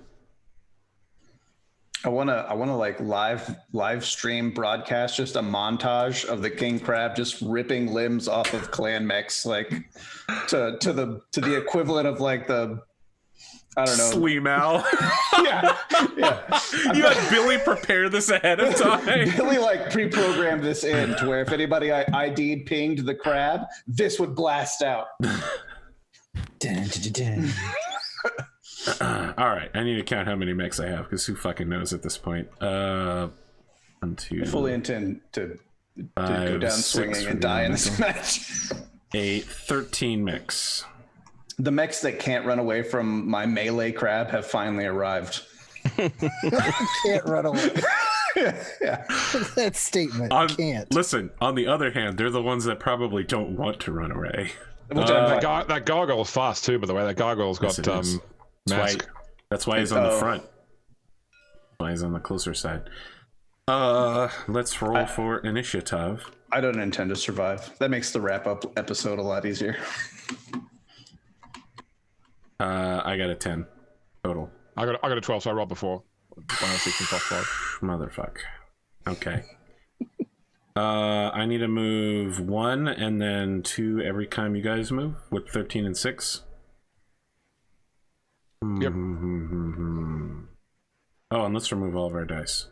I wanna like live stream broadcast just a montage of the King Crab just ripping limbs off of clan mechs, like to the equivalent of like the, I don't know, Sleemow. yeah. You had Billy prepare this ahead of time. Billy like pre-programmed this in to where if anybody I ID'd pinged the crab, this would blast out. All right, I need to count how many mechs I have because who fucking knows at this point. 1, 2. I fully intend to go down swinging and die in this match. 8, 13 mechs. The mechs that can't run away from my melee crab have finally arrived. Can't run away. Yeah. That statement. Can't. Listen, on the other hand, they're the ones that probably don't want to run away. That gargoyle's fast too, by the way. That gargoyle's got mask. That's why he's on the front. That's why he's on the closer side. Let's roll for initiative. I don't intend to survive. That makes the wrap-up episode a lot easier. I got a 10 total. I got a 12, so I rolled before. 106 and +5. Motherfuck. Okay. I need to move 1 and then 2 every time you guys move with 13 and 6. Yep. Oh, and let's remove all of our dice.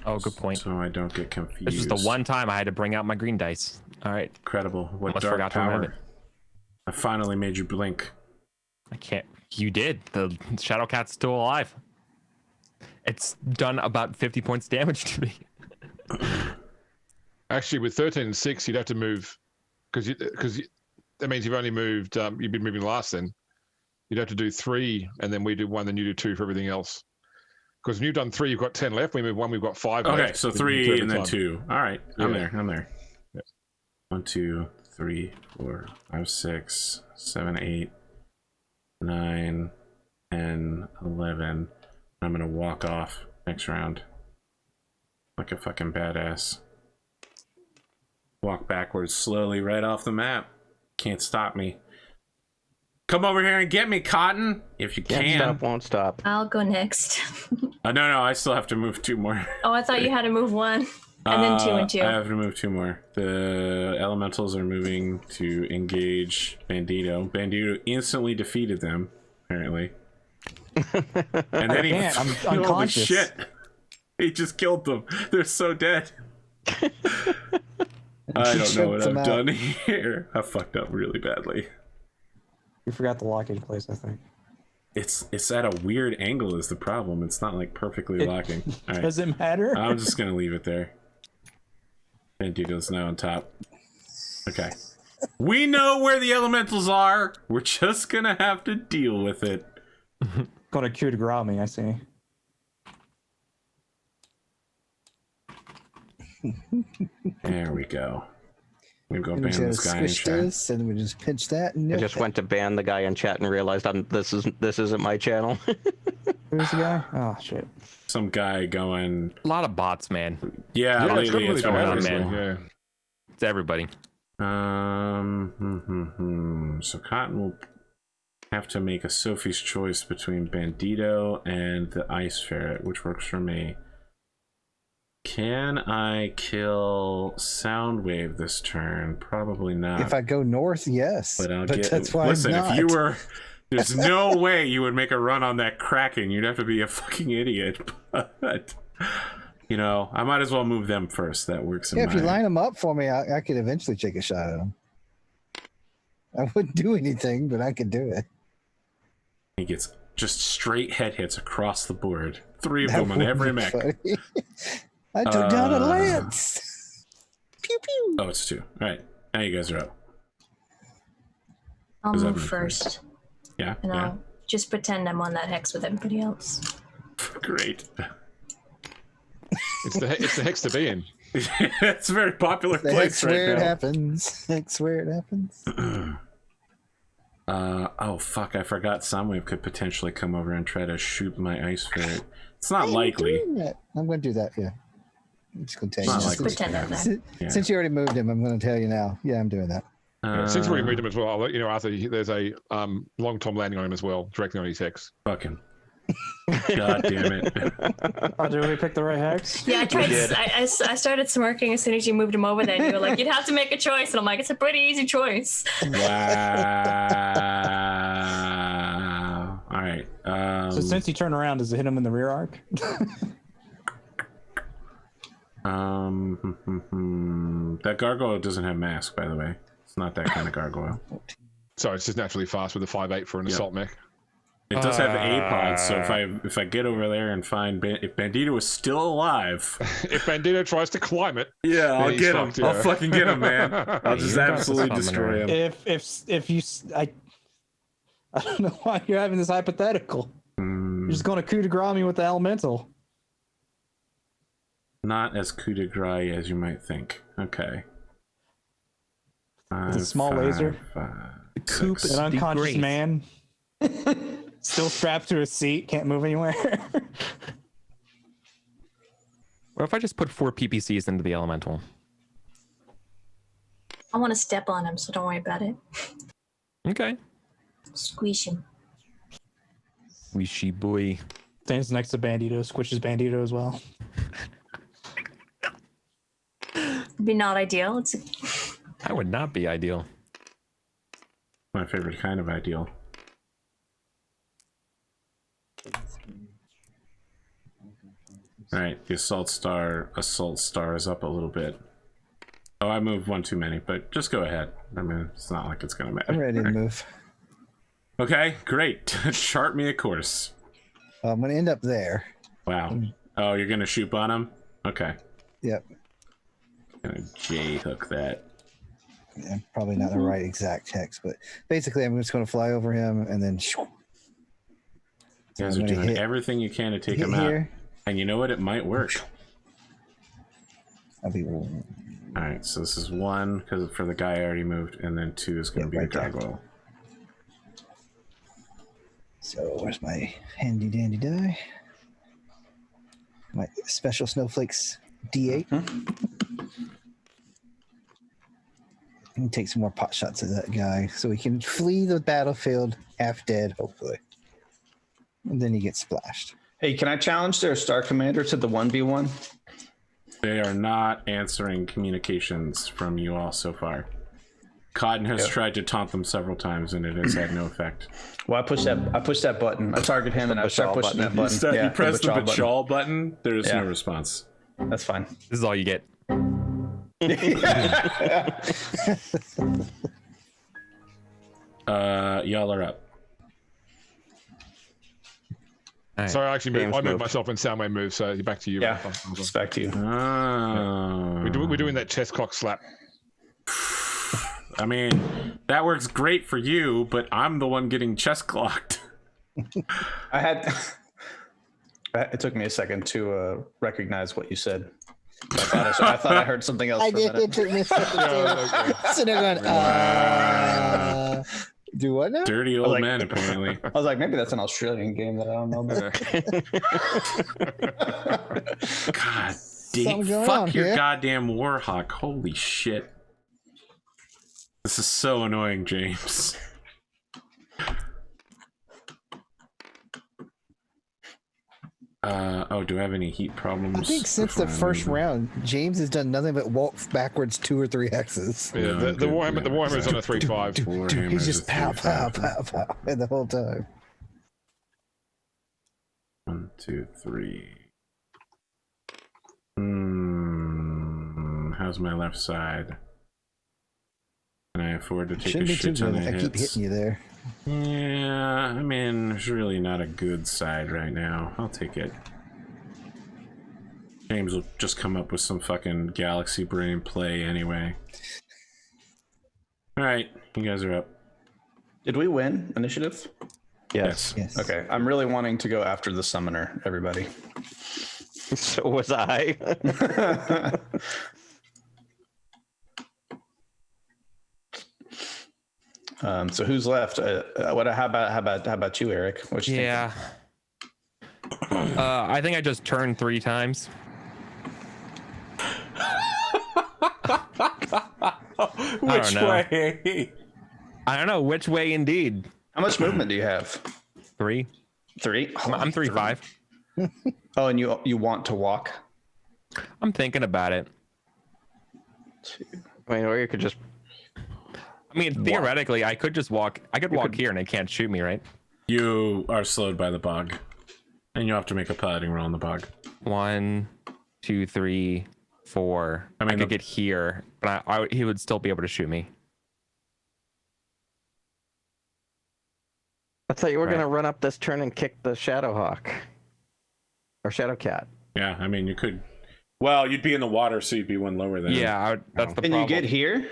Oh, good point. So I don't get confused. This was the one time I had to bring out my green dice. All right. Incredible. What Almost dark forgot to remember power. it. I finally made you blink. I can't. You did. The Shadow Cat's still alive. It's done about 50 points damage to me. Actually, with 13 and 6, you'd have to move because that means you've only moved. You've been moving last. Then you'd have to do 3, and then we do 1, then you do 2 for everything else. Because when you've done 3, you've got 10 left. We move 1, we've got 5 left. Okay, so 3 and then 2. All right, I'm there. Yeah. 1, 2, 3, 4, 5, 6, 7, 8, 9, 10, 11. I'm gonna walk off next round like a fucking badass. Walk backwards slowly right off the map. Can't stop me. Come over here and get me, Cotton, if you Can't can. stop, won't stop. I'll go next. No, I still have to move 2 more. Oh, I thought you had to move 1 and then 2 and 2. I have to move 2 more. The elementals are moving to engage Bandito. Bandito instantly defeated them, apparently. And then I'm holy unconscious. shit. He just killed them. They're so dead. I don't know what I've done here. I fucked up really badly. You forgot the locking place, I think. It's at a weird angle is the problem. It's not like perfectly locking. All right. Does it matter? I'm just gonna leave it there. Bandito's now on top. Okay. We know where the elementals are. We're just gonna have to deal with it. Got a coup de grace me, I see. There we go. We go And ban we this just guy in squish chat. this, and we just pinch that. And I just went to ban the guy in chat and realized this isn't my channel. Who's the guy? Oh shit. Some guy going. A lot of bots, man. Yeah, Yeah, lately it's going on, everywhere. man. Yeah. It's everybody. So Cotton will have to make a Sophie's choice between Bandito and the Ice Ferret, which works for me. Can I kill Soundwave this turn? Probably not. if I go north, yes. But that's why listen, I'm not. if you were, there's no way you would make a run on that Kraken. You'd have to be a fucking idiot. But you know, I might as well move them first. That works. Yeah, if you line them up for me, I could eventually take a shot at them. I wouldn't do anything, but I could do it. He gets just straight head hits across the board. 3 of That them on would every be mech. funny. I took down a lance. Pew pew. Oh, it's 2. All right, now you guys are up. I'll Does that move move first, Yeah, and yeah. I'll just pretend I'm on that hex with everybody else. Great. It's the hex to be in. It's a very popular The place hex where right it now. happens. Hex where it happens. Oh fuck! I forgot Soundwave could potentially come over and try to shoot my Ice Ferret. It's not likely. I'm going to do that. Yeah. I'm just going to tell It's you. not now. likely. Pretend I'm there. Since, Yeah. since you already moved him, I'm going to tell you now. Yeah, I'm doing that. Since we moved him as well, I'll let you know, Arthur, there's a long Tom landing on him as well, directly on his hex. Fucking. God damn it. Oh, did we pick the right hex? Yeah, I tried. I started smirking as soon as you moved him over there. And you were like, "You'd have to make a choice," and I'm like, "It's a pretty easy choice." Wow. All right. So since he turned around, does it hit him in the rear arc? That gargoyle doesn't have mask, by the way. It's not that kind of gargoyle. So it's just naturally fast with a 5.8 for an assault mech. It does have A-pods, so if I get over there and find if Bandito is still alive, If Bandito tries to climb it, yeah, I'll he's get him. fucked, yeah. I'll fucking get him, man. I'll just You got absolutely the summoner. destroy him. if you, I don't know why you're having this hypothetical. You're just going to coup de grace me with the elemental. Not as coup de grace as you might think. Okay. With a small laser? Coup Six. An unconscious Grace. man, still strapped to a seat, can't move anywhere. What if I just put 4 PPCs into the elemental? I want to step on him, so don't worry about it. Okay. Squeeze him. Wishy boy. Stands next to Bandito, squishes Bandito as well. be not ideal. It's That would not be ideal. My favorite kind of ideal. All right, the assault star is up a little bit. Oh, I moved one too many, but just go ahead. I mean, it's not like it's gonna matter. I'm ready to move. Okay, great. Chart me a course. I'm gonna end up there. Wow. Oh, you're gonna shoot on him? Okay. Yep. Gonna J-hook that. Yeah, probably not the right exact text, but basically, I'm just gonna fly over him and then. You guys are doing everything you can to take him out. And you know what? It might work. I'll be. Alright, so this is 1 because for the guy I already moved, and then 2 is going to be the gargoyle. So where's my handy dandy die? My special snowflakes D8. And take some more pot shots at that guy so he can flee the battlefield half dead, hopefully. And then he gets splashed. Hey, can I challenge their star commander to the 1v1? They are not answering communications from you all so far. Cotton has tried to taunt them several times, and it has had no effect. Well, I push that button. I target him, and I start pushing that button. You press the Bachal button. There's no response. That's fine. This is all you get. Y'all are up. Right. Sorry, I actually moved myself and Soundwave moved, so back to you. Yeah, it's back to you. We're doing that chest clock slap. I mean, that works great for you, but I'm the one getting chest clocked. It took me a second to recognize what you said. I thought I heard something else. It took me a second too. So they're going, do what now? Dirty old man, apparently. I was like, maybe that's an Australian game that I don't know about. God damn. Fuck your goddamn Warhawk. Holy shit. This is so annoying, James. Do I have any heat problems? I think since the first round, James has done nothing but walk backwards 2 or 3 hexes. Yeah, the Warhammer's on a 3-5. He's just pow, pow, pow, pow, the whole time. 1, 2, 3. How's my left side? Can I afford to take a shit ton of hits? I keep hitting you there. Yeah, I mean, it's really not a good side right now. I'll take it. James will just come up with some fucking Galaxy Brain play anyway. Alright, you guys are up. Did we win initiative? Yes. Okay, I'm really wanting to go after the summoner, everybody. So was I. So who's left? How about you, Eric? What you think? I think I just turned 3 times. Which way? I don't know which way indeed. How much movement do you have? 3. 3? Oh, I'm 3-5. Oh, and you want to walk? I'm thinking about it. I mean, or you could just. I mean, theoretically, I could just walk. I could walk here and it can't shoot me, right? You are slowed by the bog. And you have to make a piloting roll on the bog. 1, 2, 3, 4. I mean, I could get here, but he would still be able to shoot me. I thought you were going to run up this turn and kick the Shadowhawk. Or Shadowcat. Yeah, I mean, you could. Well, you'd be in the water, so you'd be one lower than. Yeah, that's the problem. Can you get here?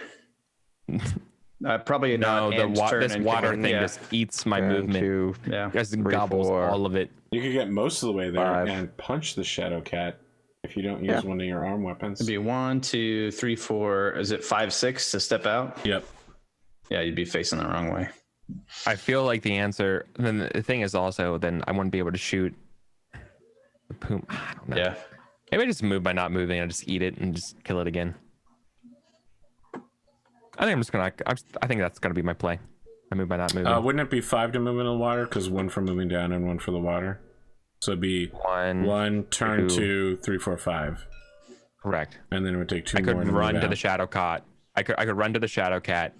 Probably no. not. This water thing just eats my movement. Yeah, just gobbles all of it. You could get most of the way there and punch the Shadowcat if you don't use one of your arm weapons. It'd be 1, 2, 3, 4. Is it 5, 6 to step out? Yep. Yeah, you'd be facing the wrong way. I feel like the answer. Then the thing is also, then I wouldn't be able to shoot the Puma. I don't know. Yeah. Maybe I just move by not moving and just eat it and just kill it again. I think I'm just gonna. I think that's gonna be my play. I move by not moving. Wouldn't it be 5 to move in the water? Because 1 for moving down and 1 for the water. So it'd be 1 turn 2, 3, 4, 5. Correct. And then it would take 2 I more. could run to the Shadow Cat. I could run to the Shadow Cat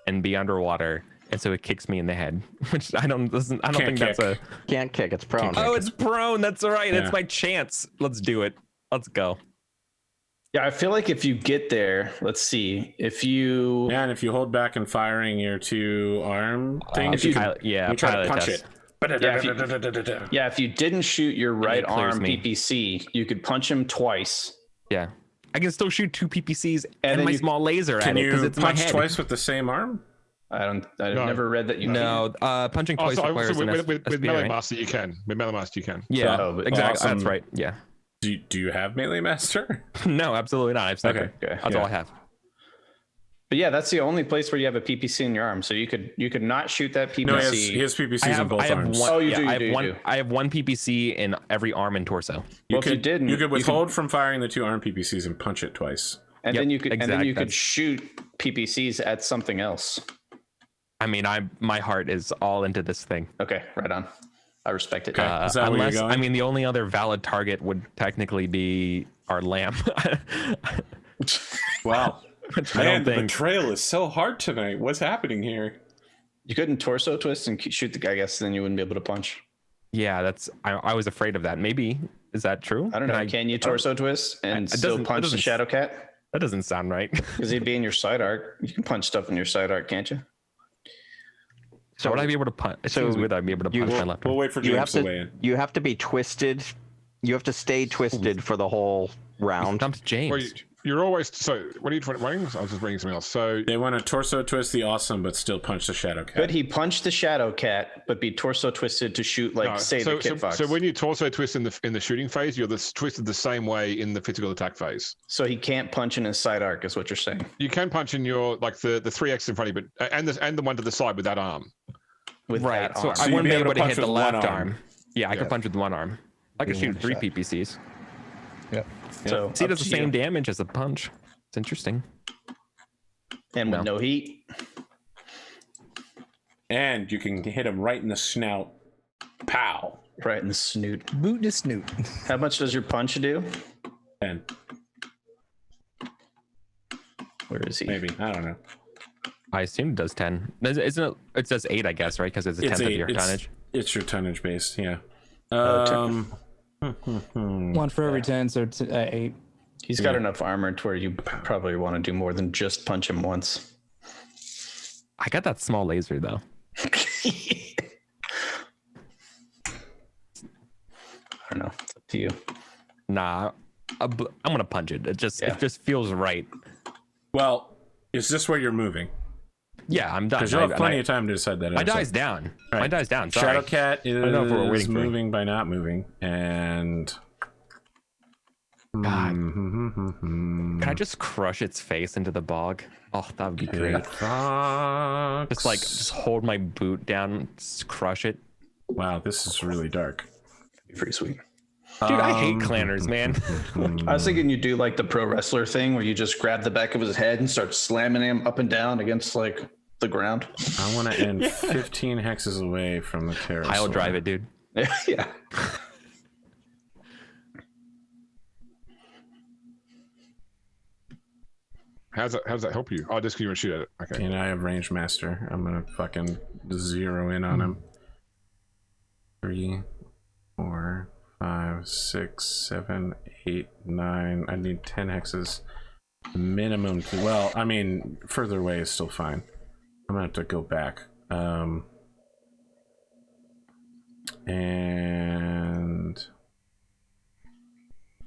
and be underwater, and so it kicks me in the head, which I don't think that's a Can't kick. It's prone. Oh, it's prone. That's right. Yeah. It's my chance. Let's do it. Let's go. Yeah, I feel like if you get there, let's see. If you and if you hold back and firing your 2 arm things, you can you try to punch test. it. Yeah, if you didn't shoot your right clears arm me. PPC, you could punch him twice. Yeah. I can still shoot 2 PPCs and then my you- small laser Can at it because you it's in my punch head. twice with the same arm? I've No. never read that you can. No, punching Oh, twice so requires an with SPA, Melee right? Master you can. With Melee Master you can. Yeah, Oh, but exactly. awesome. That's right. Yeah. Do you have Melee Master? No, absolutely not. I've Okay. That's all I have. But yeah, that's the only place where you have a PPC in your arm. So you could not shoot that PPC. No, he has PPCs in both arms. One, Oh, you yeah, do, you I have do, you one. do. I have one PPC in every arm and torso. Well, if you didn't, you could you could- withhold from firing the 2 arm PPCs and punch it twice. and Yep, then you could exactly. could shoot PPCs at something else. I mean, my heart is all into this thing. Okay, right on. I respect it. Okay. Is that where you're Unless, going? I mean, the only other valid target would technically be our lamp. Wow. Which I Man, don't the think. betrayal is so hard tonight. What's happening here? You couldn't torso twist and shoot the guy. I guess then you wouldn't be able to punch. Yeah, that's. I was afraid of that. Maybe is that true? I don't know. Can you torso twist and it still doesn't- it punch the doesn't- Shadow Cat? That doesn't sound right. Because he'd be in your side arc. You can punch stuff in your side arc, can't you? So would I be able to punch? It seems weird. I'd be able to punch my left. We'll wait for You have James to weigh to. in. You have to be twisted. You have to stay twisted for the whole round. Dumped James. Well, you're always so. What are you running? I was just reading something else. So They want to torso twist the awesome, but still punch the Shadow Cat. Could he punch the Shadow Cat, but be torso twisted to shoot like say the Kit Fox? so when you torso twist in the shooting phase, you're twisted the same way in the physical attack phase. So he can't punch in his side arc, is what you're saying. You can punch in your like the 3x in front of you, but and the one to the side with that arm. With Right. that So arm. I you'd wouldn't be be able able to to punch hit the with one left arm. arm. Yeah, I could punch with one arm. I could shoot 3 PPCs. Yep. So See, it up does the to same you. damage as a punch. It's interesting. And with no heat. And you can hit him right in the snout. Pow. Right in the snoot. Boot to snoot. How much does your punch do? 10, Where is he? maybe. I don't know. I assume it does 10. Isn't it? It says 8, I guess, right? Because it's a 10th of 8. your tonnage. It's your tonnage based, yeah. One for every 10, so 8. He's got enough armor to where you probably want to do more than just punch him once. I got that small laser though. I don't know. It's up to you. Nah, I'm gonna punch it. It just feels right. Well, is this where you're moving? Yeah, I'm done. Because you'll have plenty of time to decide that. My episode. die's down. Right. My die's down. Sorry. Shadow Cat I don't know if we're is waiting for moving by not moving, and God. Can I just crush its face into the bog? Oh, that would be great. Fox. Just hold my boot down, just crush it. Wow, this is really dark. Pretty sweet. Dude, I hate clanners, man. I was thinking you do like the pro wrestler thing where you just grab the back of his head and start slamming him up and down against like the ground. I want to end 15 hexes away from the terror. I'll drive it, dude. Yeah. How does that help you? Oh, just 'cause you want to shoot at it. Okay. And I have range master. I'm gonna fucking zero in on him. 3, 4, 5, 6, 7, 8, 9. I need 10 hexes minimum. Well, I mean, further away is still fine. I'm gonna have to go back. And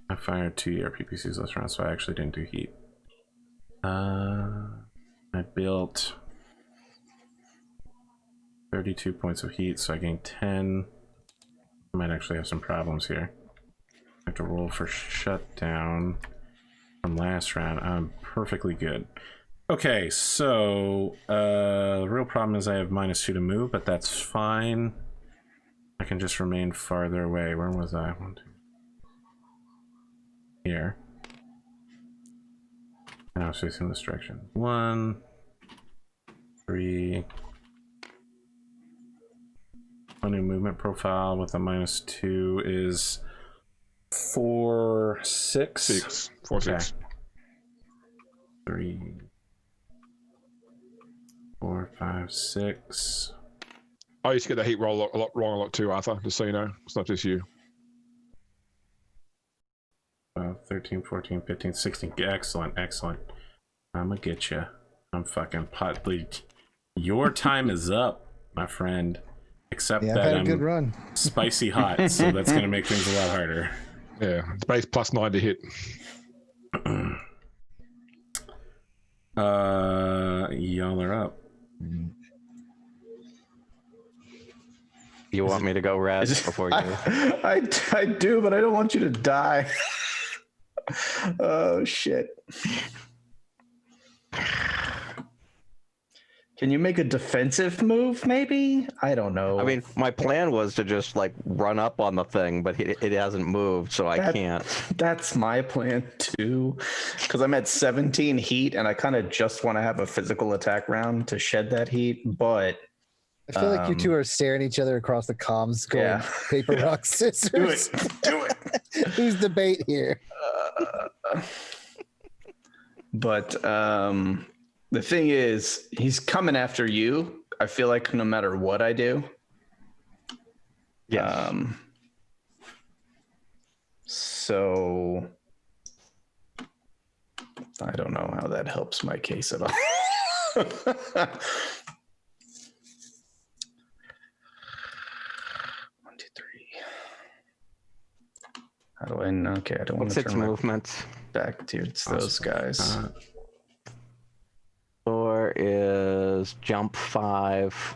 I fired 2 ERPPCs last round, so I actually didn't do heat. I built 32 points of heat, so I gained 10. I might actually have some problems here. I have to roll for shutdown from last round. I'm perfectly good. Okay, so the real problem is I have -2 to move, but that's fine. I can just remain farther away. Where was I? 1, 2. Here. And I was facing this direction. 1, 3. A new movement profile with a -2 is 4, 6. 6. 4, Okay. 6. 3, 4, 5, 6. I used to get the heat roll a lot wrong a lot too, Arthur, just so you know. It's not just you. 12, 13, 14, 15, 16. Excellent, excellent. I'm gonna get you. I'm fucking potly. Your time is up, my friend. Except Yeah, I've that had a I'm good run. spicy hot, so that's gonna make things a lot harder. Yeah, it's base +9 to hit. Y'all are up. You want me to go, Rad, before you? I do, but I don't want you to die. Oh shit. Can you make a defensive move, maybe? I don't know. I mean, my plan was to just like run up on the thing, but it hasn't moved, so I can't. That's my plan too, because I'm at 17 heat, and I kind of just want to have a physical attack round to shed that heat. But I feel like you two are staring each other across the comms, going paper, rock, scissors. do it. Who's the bait here? But the thing is, he's coming after you. I feel like no matter what I do. Yeah. So I don't know how that helps my case at all. 1, 2, 3. How do I know? Okay, I don't want What's to its turn my movement? back to those guys. 4 is jump 5.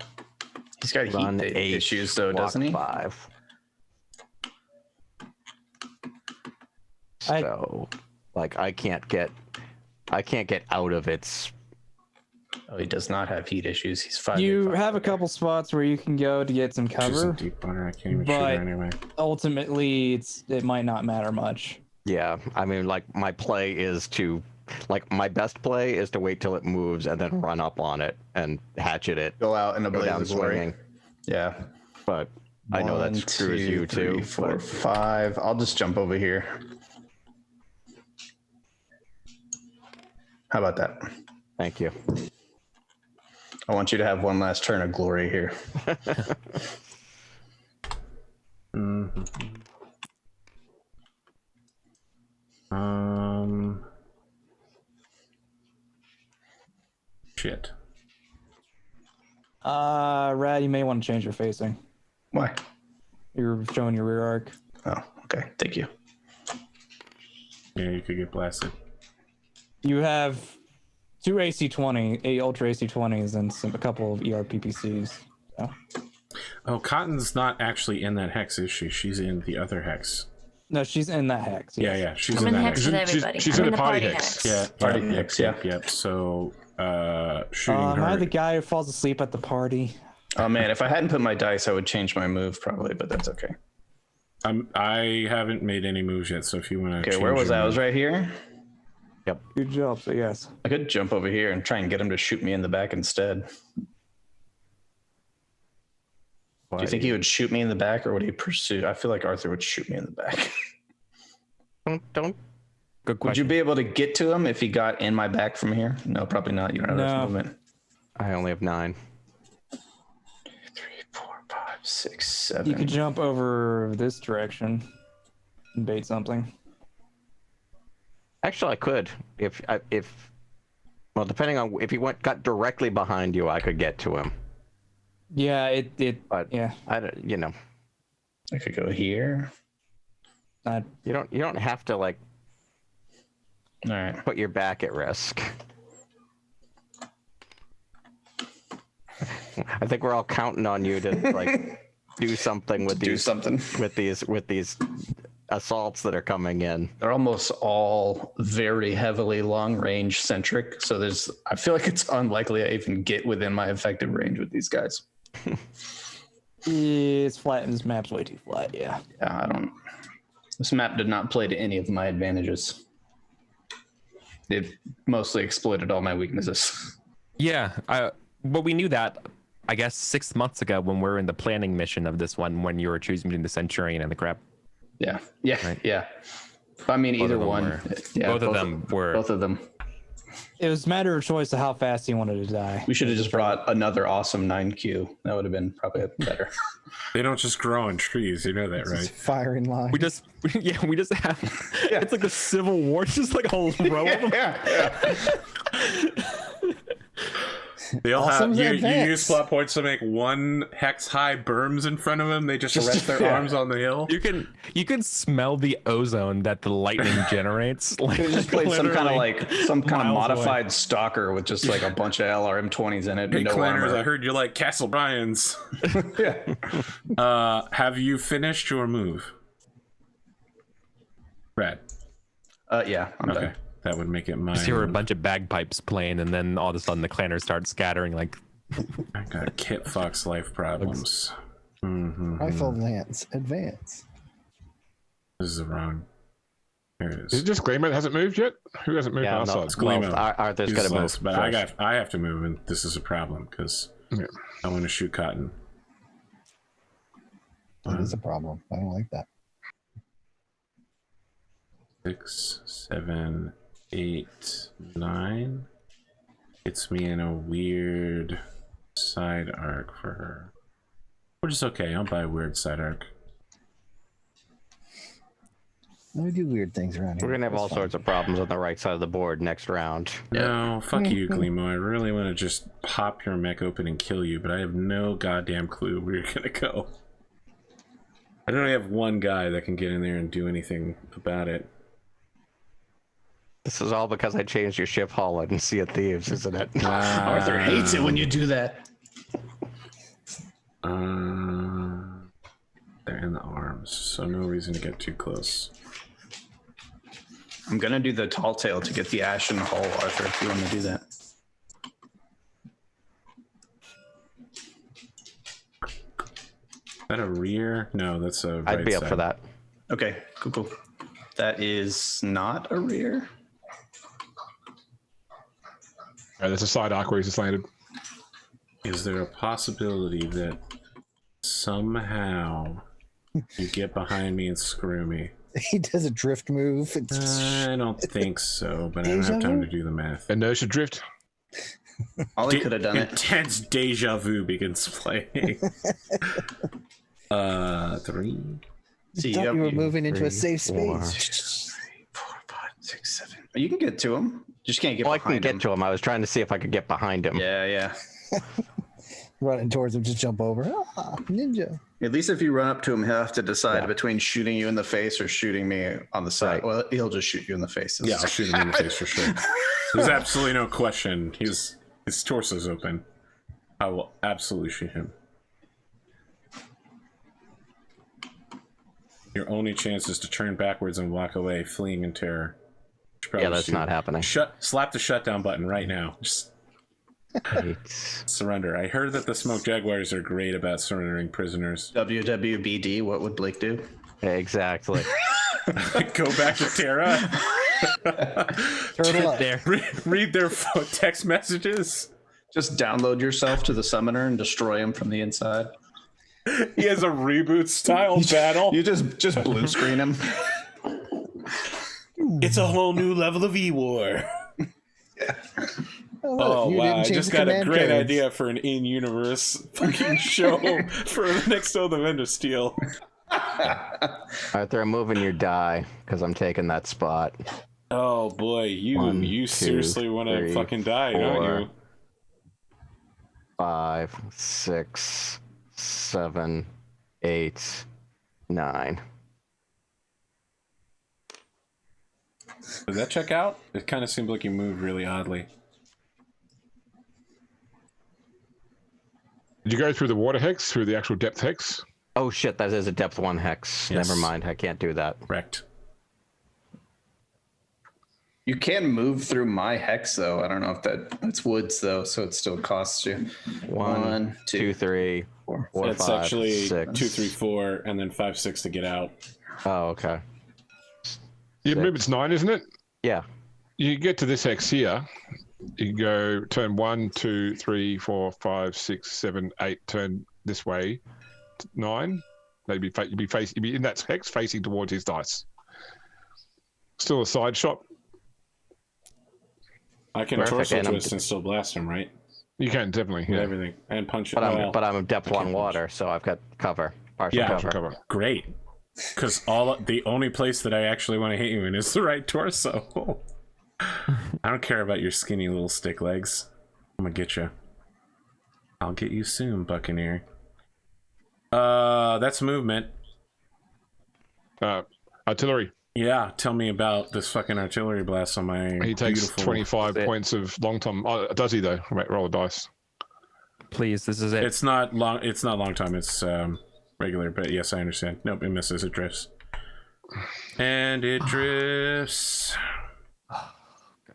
He's got Run heat 8, issues though, walk doesn't he? 5. So, like, I can't get out of its. Oh, he does not have heat issues. He's 5. You have a couple spots where you can go to get some She's in cover, deep water. I can't even shoot her but anyway. ultimately, it might not matter much. Yeah, I mean, like, my play is to, like, my best play is to wait till it moves and then run up on it and hatchet it. Go out in a Go blaze down of glory. swinging. Yeah. But I know that 1, screws 2, you 3, too. 4, but- 5. I'll just jump over here. How about that? Thank you. I want you to have one last turn of glory here. Shit. Rad, you may want to change your facing. Why? You're showing your rear arc. Oh, okay. Thank you. Yeah, you could get blasted. You have 2 AC-20, 8 Ultra AC-20s, and a couple of ERPPCs. So. Oh, Cotton's not actually in that hex, is she? She's in the other hex. No, she's in that hex. Yeah, Yes. yeah, she's I'm in in the that hex hex. with She's- everybody. she's I'm in in the the party party hex. hex. Yeah, Party yep, hex, yep, yep. So, shooting Am I her. the guy who falls asleep at the party? Oh man, if I hadn't put my dice, I would change my move probably, but that's okay. I haven't made any moves yet, so if you want to. Okay, where was I? I was right here. Good job. So yes. I could jump over here and try and get him to shoot me in the back instead. Do you think he would shoot me in the back, or would he pursue? I feel like Arthur would shoot me in the back. Don't. Good Would question. you be able to get to him if he got in my back from here? No, probably not. You don't have enough No. movement. I only have 9. 3, 4, 5, 6, 7. You could jump over this direction and bait something. Actually, I could if well, depending on if he got directly behind you, I could get to him. Yeah, But yeah. I don't, you know, I could go here. you don't have to like All right. put your back at risk. I think we're all counting on you to like do something with Do these something. with these assaults that are coming in. They're almost all very heavily long range centric. So I feel like it's unlikely I even get within my effective range with these guys. It's flat. This map's way too flat. Yeah. Yeah, this map did not play to any of my advantages. It mostly exploited all my weaknesses. Yeah, but we knew that, I guess, 6 months ago when we were in the planning mission of this one, when you were choosing between the Centurion and the Crab. Yeah. Right. Yeah. I mean, Both either of them one. were- Yeah, both of them were. Both of them. It was a matter of choice of how fast he wanted to die. We should have just brought another awesome 9Q. That would have been probably better. They don't just grow on trees. You know that, It's right? firing line. We just have. It's like the Civil War, just like a whole row of them. Yeah. They all Awesome's have you advanced. use plot points to make 1 hex high berms in front of them. They just rest their arms on the hill. You can smell the ozone that the lightning generates. Like They just played some kind of miles modified stalker with just like a bunch of LRM-20s in it. Hey, No Clanners, armor. I heard you like Castle Bryans. Yeah. Have you finished your move? Brad. Yeah, I'm Okay. done. That would make it mine. Just hear a bunch of bagpipes playing, and then all of a sudden the clanners start scattering. Like, I got Kit Fox life problems. Rifle Lance, advance. This is the wrong. Here it Is is. it just Gleeman that hasn't moved yet? Who hasn't moved Yeah, our no, side? well, Gleemo. Arthur's He's got to move. last, but I have to move, and this is a problem because Yeah. I want to shoot Cotton. That is a problem. I don't like that. 6, 7, 8, 9. It's me in a weird side arc for her. Which is okay. I'll buy a weird side arc. We do weird things around here. We're gonna have It's all fine. sorts of problems on the right side of the board next round. No, fuck you, Gleemo. I really want to just pop your mech open and kill you, but I have no goddamn clue where you're gonna go. I don't have one guy that can get in there and do anything about it. This is all because I changed your ship hull in Sea of Thieves, isn't it? Arthur hates it when you do that. They're in the arms, so no reason to get too close. I'm gonna do the tall tail to get the ashen hull, Arthur, if you want to do that. Is that a rear? No, that's a right I'd be up side. for that. Okay, cool. That is not a rear. There's a side arc where he's just landed. Is there a possibility that somehow you get behind me and screw me? He does a drift move. I don't think so, but I don't have time to do the math. Inertia drift. Ollie could have done it. Intense deja vu begins playing. 3. See, thought you were you- moving into a 3, safe 4. space. 4, 5, 6, 7. You can get to him. Just can't get Well, I can behind get him. to him. I was trying to see if I could get behind him. Yeah. Running towards him, just jump over. Ah, ninja. At least if you run up to him, he'll have to decide between shooting you in the face or shooting me on the side. Right. Well, he'll just shoot you in the face. Yeah, I'll shoot him in the face for sure. There's absolutely no question. His torso's open. I will absolutely shoot him. Your only chance is to turn backwards and walk away, fleeing in terror. Yeah, that's not happening. Slap the shutdown button right now. Just 8. surrender. I heard that the Smoke Jaguars are great about surrendering prisoners. WWBD, what would Blake do? Exactly. Go back to Terra. Turtle up. there. Read their text messages. Just download yourself to the summoner and destroy him from the inside. He has a reboot style battle. You just blue screen him. It's a whole new level of E-War. Oh, you wow. didn't I change just the got a command great codes. idea for an in-universe fucking show for the next Oath of Ender Steel. Arthur, I'm moving your die because I'm taking that spot. Oh, boy. You 1, 2, seriously want to 3, fucking die, 4, don't you? 5, 6, 7, 8, 9. Does that check out? It kind of seemed like you moved really oddly. Did you go through the water hex, through the actual depth hex? Oh shit, that is a depth 1 hex. Yes. Never mind, I can't do that. Correct. You can move through my hex though. I don't know if it's woods though, so it still costs you. 1, 2, 3, 4, It's 5, actually 6. 2, 3, 4, and then 5, 6 to get out. Oh, okay. Your movement's 9, isn't it? Yeah. You get to this hex here. You can go turn 1, 2, 3, 4, 5, 6, 7, 8. Turn this way. 9. You'd be in that hex facing towards his dice. Still a side shot. I can torso twist and still blast him, right? You can definitely, With everything and punch it. But I'm depth 1 water, so I've got cover. Partial cover. Great. Because the only place that I actually want to hit you in is the right torso. I don't care about your skinny little stick legs. I'm gonna get you. I'll get you soon, Buccaneer. That's movement. Artillery. Yeah, tell me about this fucking artillery blast on my. He takes 25 points of long time. Oh, does he though? Roll a dice. Please, this is it. It's not long. It's not long time. It's regular. But yes, I understand. Nope, it misses. It drifts. And it drifts.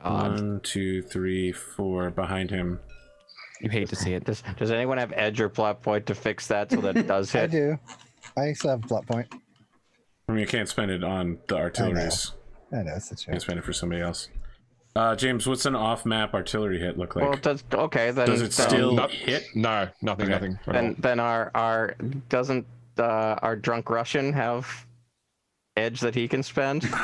God. 1, 2, 3, 4 behind him. You hate to see it. Does anyone have edge or plot point to fix that so that it does hit? I do. I still have a plot point. I mean, you can't spend it on the artilleries. I know, that's the You can spend it for somebody else. James, what's an off-map artillery hit look like? Well, does it still hit? No, nothing. Then doesn't our drunk Russian have edge that he can spend? I'm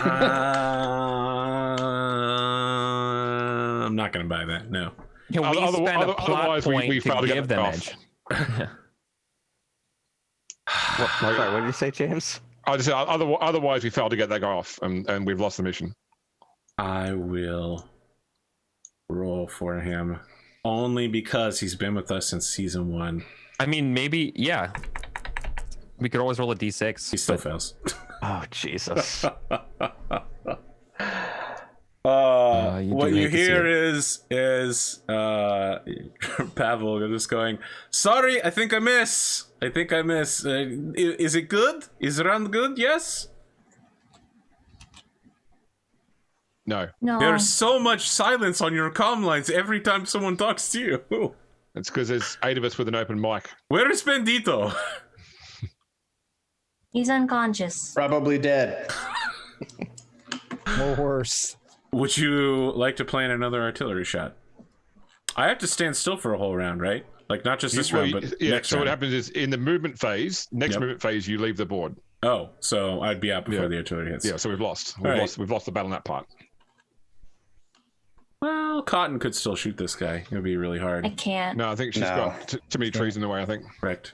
not gonna buy that. No. Can we spend a plot point to give them edge? What did you say, James? I just said otherwise we failed to get that guy off, and we've lost the mission. I will roll for him only because he's been with us since season 1. I mean, maybe, yeah. We could always roll a d6. He still fails. Oh, Jesus. What you hear is Pavel just going, sorry, I think I miss. Is it good? Is round good? Yes? No. There's so much silence on your comm lines every time someone talks to you. It's because there's 8 of us with an open mic. Where is Bendito? He's unconscious. Probably dead. Or worse. Would you like to plan another artillery shot? I have to stand still for a whole round, right? Like, not just this round, but next round. What happens is, in the movement phase, movement phase, you leave the board. Oh, so I'd be out before the artillery hits. Yeah, so we've lost. We've lost the battle in that part. Well, Cotton could still shoot this guy. It'll be really hard. I can't. No, I think she's got too many trees in the way, I think. Correct.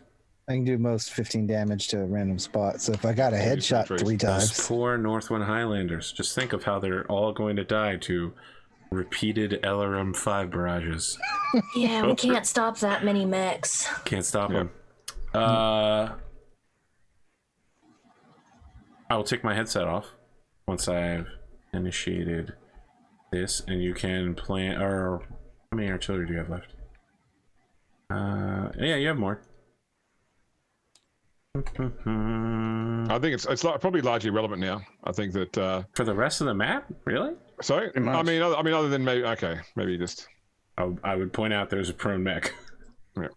I can do most 15 damage to a random spot. So if I got a headshot 3 times. Those poor Northwind Highlanders. Just think of how they're all going to die to repeated LRM 5 barrages. Yeah, we can't stop that many mechs. Can't stop them. I will take my headset off once I've initiated this, and you can plan. Or how many artillery do you have left? Yeah, you have more. I think it's probably largely relevant now. I think that for the rest of the map, really. Sorry, I mean, other than maybe just. I would point out there's a prone mech. Yeah.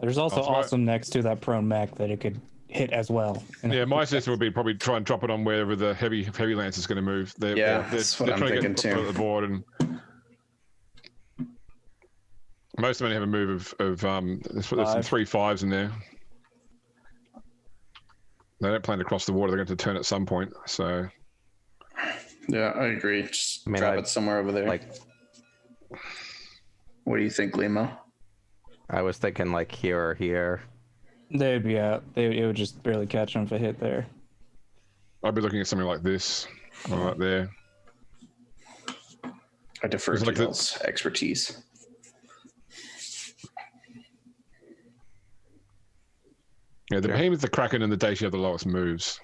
There's also awesome next to that prone mech that it could hit as well. Yeah, my system would be probably try and drop it on wherever the heavy lance is going to move. That's what I'm thinking too. The board, and most of them have a move of there's some 3 5s in there. They don't plan to cross the water. They're going to turn at some point. So yeah, I agree. Just drop it somewhere over there. What do you think, Limo? I was thinking like here or here. They'd be out. It would just barely catch them if it hit there. I'd be looking at something like this, or right there. I defer to Bill's expertise. Yeah, the Behemoth, the Kraken, and the Daisy are the lowest moves.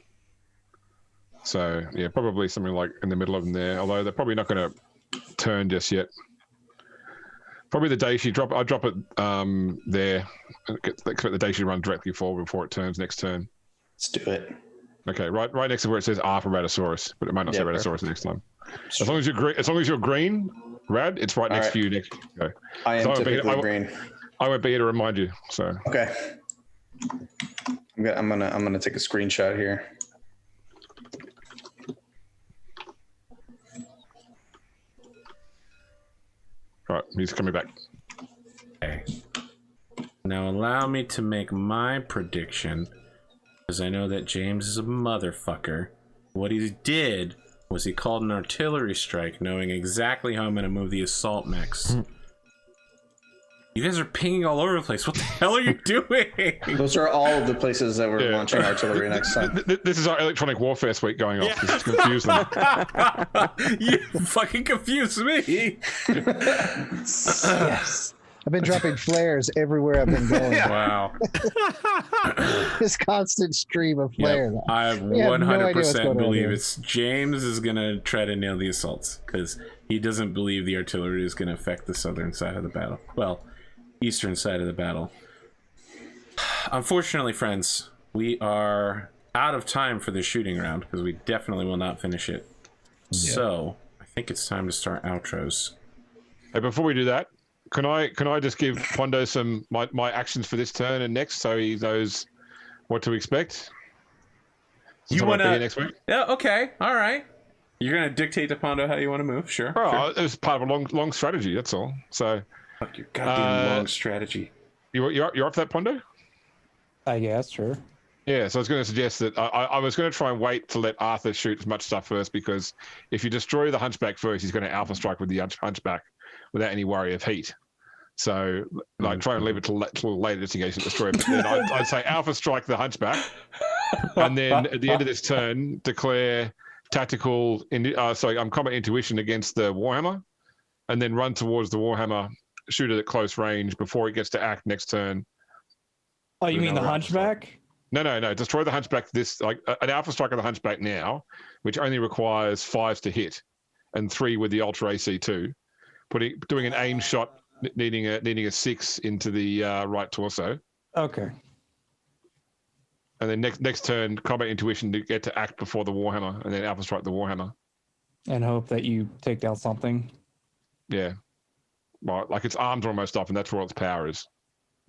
So yeah, probably something like in the middle of them there. Although they're probably not going to turn just yet. Probably the Daisy I drop it there. Expect the Daisy to run directly forward before it turns next turn. Let's do it. Okay, right next to where it says R for Raddosaurus, but it might not say Raddosaurus next time. As long as you're green, Rad, it's right next to you. Next. Go. I am typically green. I won't be here to remind you. So okay. I'm gonna take a screenshot here. All right, he's coming back. Okay. Now allow me to make my prediction, because I know that James is a motherfucker. What he did was he called an artillery strike, knowing exactly how I'm going to move the assault mechs. You guys are pinging all over the place. What the hell are you doing? Those are all of the places that we're launching artillery next time. This is our electronic warfare suite going off. This is confuse them. You fucking confuse me. Yes. I've been dropping flares everywhere I've been going. Wow. This constant stream of flares. Yep. I 100% believe it's James is going to try to nail the assaults, because he doesn't believe the artillery is going to affect the southern side of the battle. Well, eastern side of the battle. Unfortunately, friends, we are out of time for this shooting round, because we definitely will not finish it. Yeah. So I think it's time to start outros. Hey, before we do that, can I just give Pondo some my actions for this turn and next, so he knows what to expect? You want to next week? Yeah. Okay. All right. You're gonna dictate to Pondo how you want to move. Sure. Oh, sure. It was part of a long strategy. That's all. So. Fuck your goddamn long strategy. You're up for that, Pondo? I guess, sure. Yeah, so I was going to suggest that I was going to try and wait to let Arthur shoot as much stuff first, because if you destroy the Hunchback first, he's going to alpha strike with the Hunchback without any worry of heat. So, like, try and leave it till later just in case it destroys it. But then I'd say alpha strike the Hunchback, and then at the end of this turn, declare tactical, combat intuition against the Warhammer, and then run towards the Warhammer, shoot it at close range before it gets to act next turn. Oh, you mean the Hunchback? No. Destroy the Hunchback. An alpha strike of the Hunchback now, which only requires 5s to hit, and 3 with the Ultra AC2. Doing an aim shot, needing a 6 into the right torso. Okay. And then next turn, combat intuition to get to act before the Warhammer, and then alpha strike the Warhammer. And hope that you take down something. Yeah. Well, like it's armed almost up, and that's where its power is.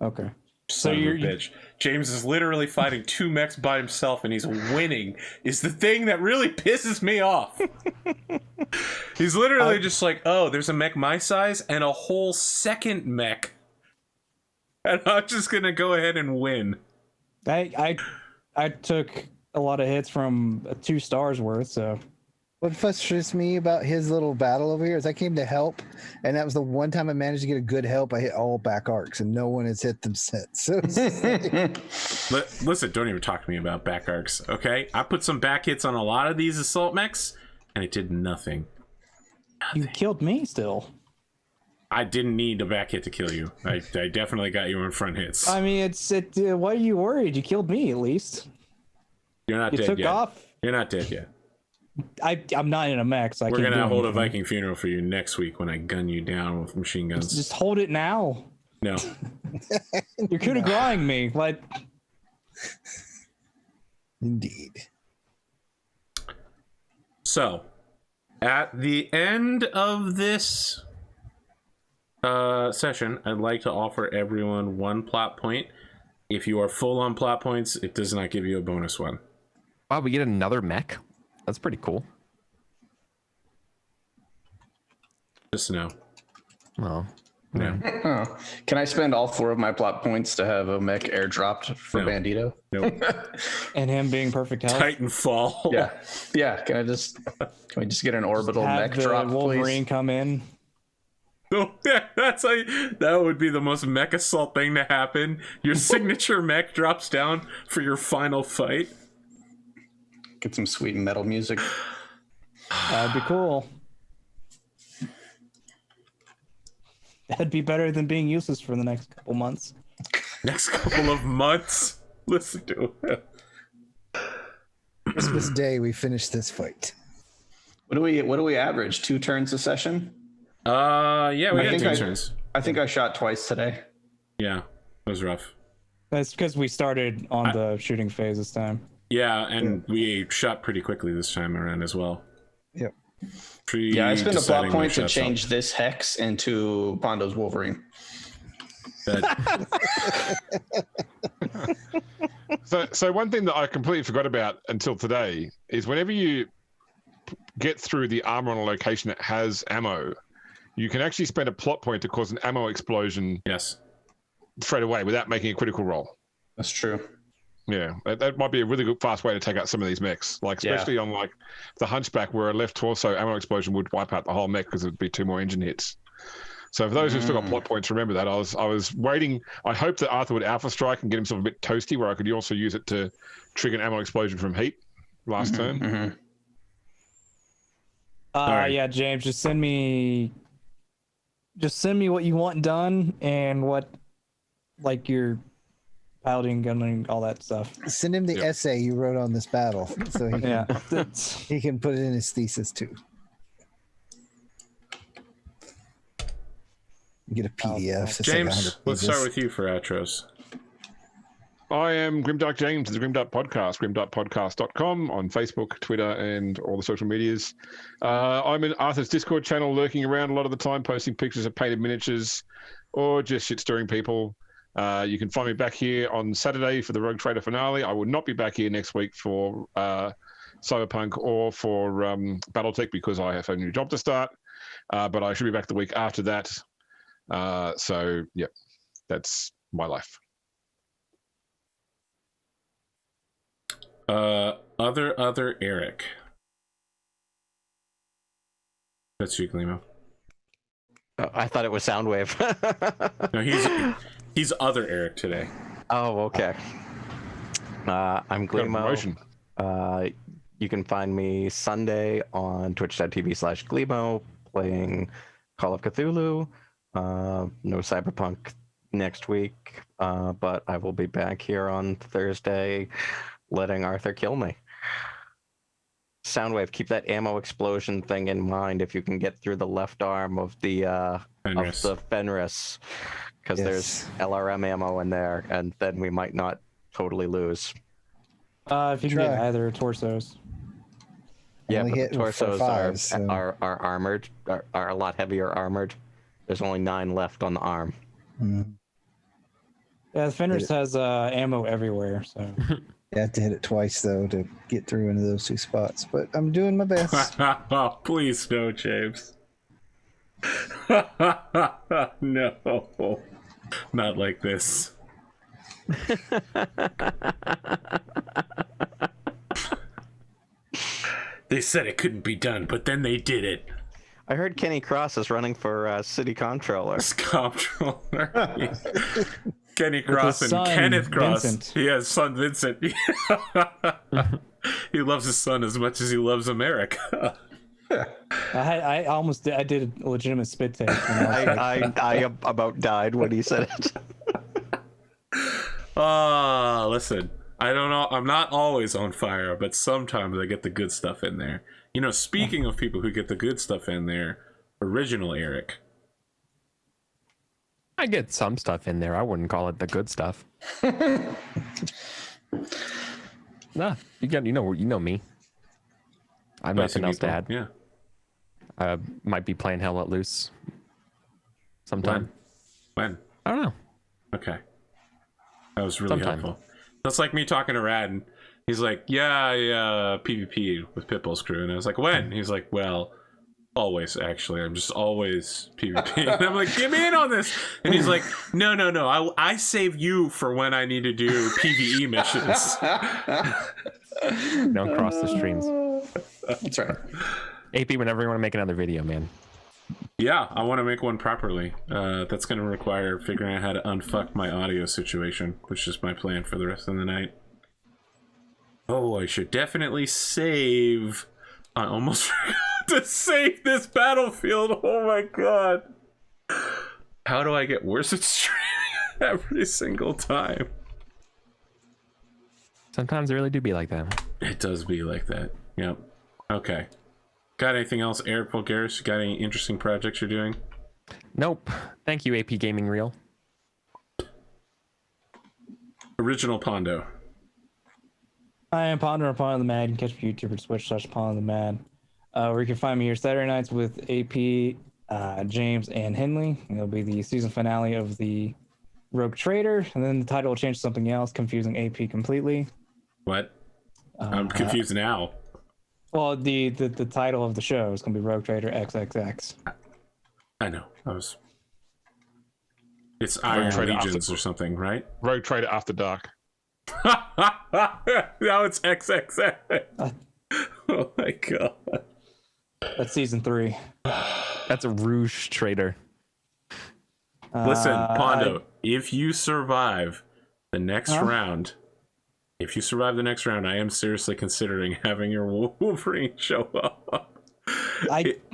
Okay. So you're bitch. James is literally fighting 2 mechs by himself, and he's winning. Is the thing that really pisses me off. He's literally just like, oh, there's a mech my size and a whole second mech, and I'm just gonna go ahead and win. I took a lot of hits from 2 stars worth, so. What frustrates me about his little battle over here is I came to help, and that was the one time I managed to get a good help. I hit all back arcs, and no one has hit them since. So listen, don't even talk to me about back arcs, okay? I put some back hits on a lot of these assault mechs, and it did nothing. You killed me still. I didn't need a back hit to kill you. I definitely got you in front hits. I mean, why are you worried? You killed me at least. You're not dead yet. You took off. You're not dead yet. I'm not in a mech, so We're gonna hold a Viking funeral for you next week when I gun you down with machine guns. Just hold it now. No. You're coup de grace me, like. Indeed. So, at the end of this session, I'd like to offer everyone 1 plot point. If you are full on plot points, it does not give you a bonus one. Wow, we get another mech? That's pretty cool. Just know. Oh. Yeah. Oh. Can I spend all 4 of my plot points to have a mech airdropped for Bandito? Nope. And him being perfect health? Titanfall. Yeah. Can we just get an orbital have mech the drop, Wolverine please? come in? Oh, yeah, that would be the most mech assault thing to happen. Your signature mech drops down for your final fight. Get some sweet metal music. That'd be cool. That'd be better than being useless for the next couple months. Next couple of months? Listen to it. Christmas Day, we finished this fight. What do we average? 2 turns a session? Yeah, we got 2 turns. I think I shot twice today. Yeah, it was rough. That's because we started on the shooting phase this time. Yeah, and we shot pretty quickly this time around as well. Yep. I spent a plot point to change this hex into Pondo's Wolverine. So one thing that I completely forgot about until today is whenever you get through the armor on a location that has ammo, you can actually spend a plot point to cause an ammo explosion. Yes. straight away without making a critical roll. That's true. Yeah, that might be a really good fast way to take out some of these mechs, like especially on like the Hunchback, where a left torso ammo explosion would wipe out the whole mech because it'd be 2 more engine hits. So for those who've still got plot points, remember that. I was waiting. I hoped that Arthur would alpha strike and get himself a bit toasty, where I could also use it to trigger an ammo explosion from heat last turn. Yeah, James, just send me what you want done and what, like, your piloting, gunning, all that stuff. Send him the essay you wrote on this battle, so he can, he can put it in his thesis too. Get a PDF. James, let's start with you for outros. I am GrimdarkJames, the Grimdark Podcast, grimdarkpodcast.com on Facebook, Twitter, and all the social medias. I'm in Arthur's Discord channel, lurking around a lot of the time, posting pictures of painted miniatures or just shit-stirring people. You can find me back here on Saturday for the Rogue Trader finale. I will not be back here next week for Cyberpunk or for Battletech because I have a new job to start, but I should be back the week after that. So, yeah, that's my life. Other Eric. That's you, Glimo. I thought it was Soundwave. No, he's other Eric today. Oh, okay. I'm Glimo. You can find me Sunday on twitch.tv/Glimo playing Call of Cthulhu. No Cyberpunk next week, but I will be back here on Thursday letting Arthur kill me. Soundwave, keep that ammo explosion thing in mind if you can get through the left arm of the Fenris, because there's LRM ammo in there, and then we might not totally lose. If you can get either torsos. Yeah, but the torsos are armored, are a lot heavier armored. There's only 9 left on the arm. Yeah, the Fenris has ammo everywhere, so. You have to hit it twice, though, to get through into those 2 spots. But I'm doing my best. Oh, please no, James. No. Not like this. They said it couldn't be done, but then they did it. I heard Kenny Cross is running for city comptroller. Comptroller. Kenny Cross and Kenneth Cross. Vincent. He has son Vincent. He loves his son as much as he loves America. I did a legitimate spit take. I about died when he said it. Listen, I don't know. I'm not always on fire, but sometimes I get the good stuff in there. You know, speaking of people who get the good stuff in there, original Eric. I get some stuff in there. I wouldn't call it the good stuff. Nah, you know me. I have nothing else to add. Yeah. I might be playing Hell Let Loose sometime. When? I don't know. Okay. That was really helpful. That's like me talking to Rad, and he's like, yeah, I PvP with Pitbull's crew. And I was like, when? He's like, well, always, actually. I'm just always PvP. And I'm like, get me in on this. And he's like, no. I save you for when I need to do PvE missions. Don't cross the streams. That's right. AP, whenever you want to make another video, man. Yeah, I want to make one properly. That's going to require figuring out how to unfuck my audio situation, which is my plan for the rest of the night. Oh, I should definitely save. I almost forgot to save this battlefield. Oh my god. How do I get worse at streaming every single time? Sometimes it really do be like that. It does be like that. Yep. Okay. Got anything else, Eric Vulgaris? Got any interesting projects you're doing? Nope. Thank you, APGamingREAL. Original Pondo. I am Pondothemad. You can catch me on YouTube or Twitch/Pondothemad. Where you can find me here Saturday nights with AP, James, and Henley. It'll be the season finale of the Rogue Trader, and then the title will change to something else, confusing AP completely. What? I'm confused now. Well, the title of the show is going to be Rogue Trader XXX. I know. I was It's Iron Trader Legions after- or something, right? Rogue Trader After Dark. Now it's XXX. Oh my god. That's season 3. That's a Rouge Trader. Listen, Pondo, if you survive the next round, I am seriously considering having your Wolverine show up.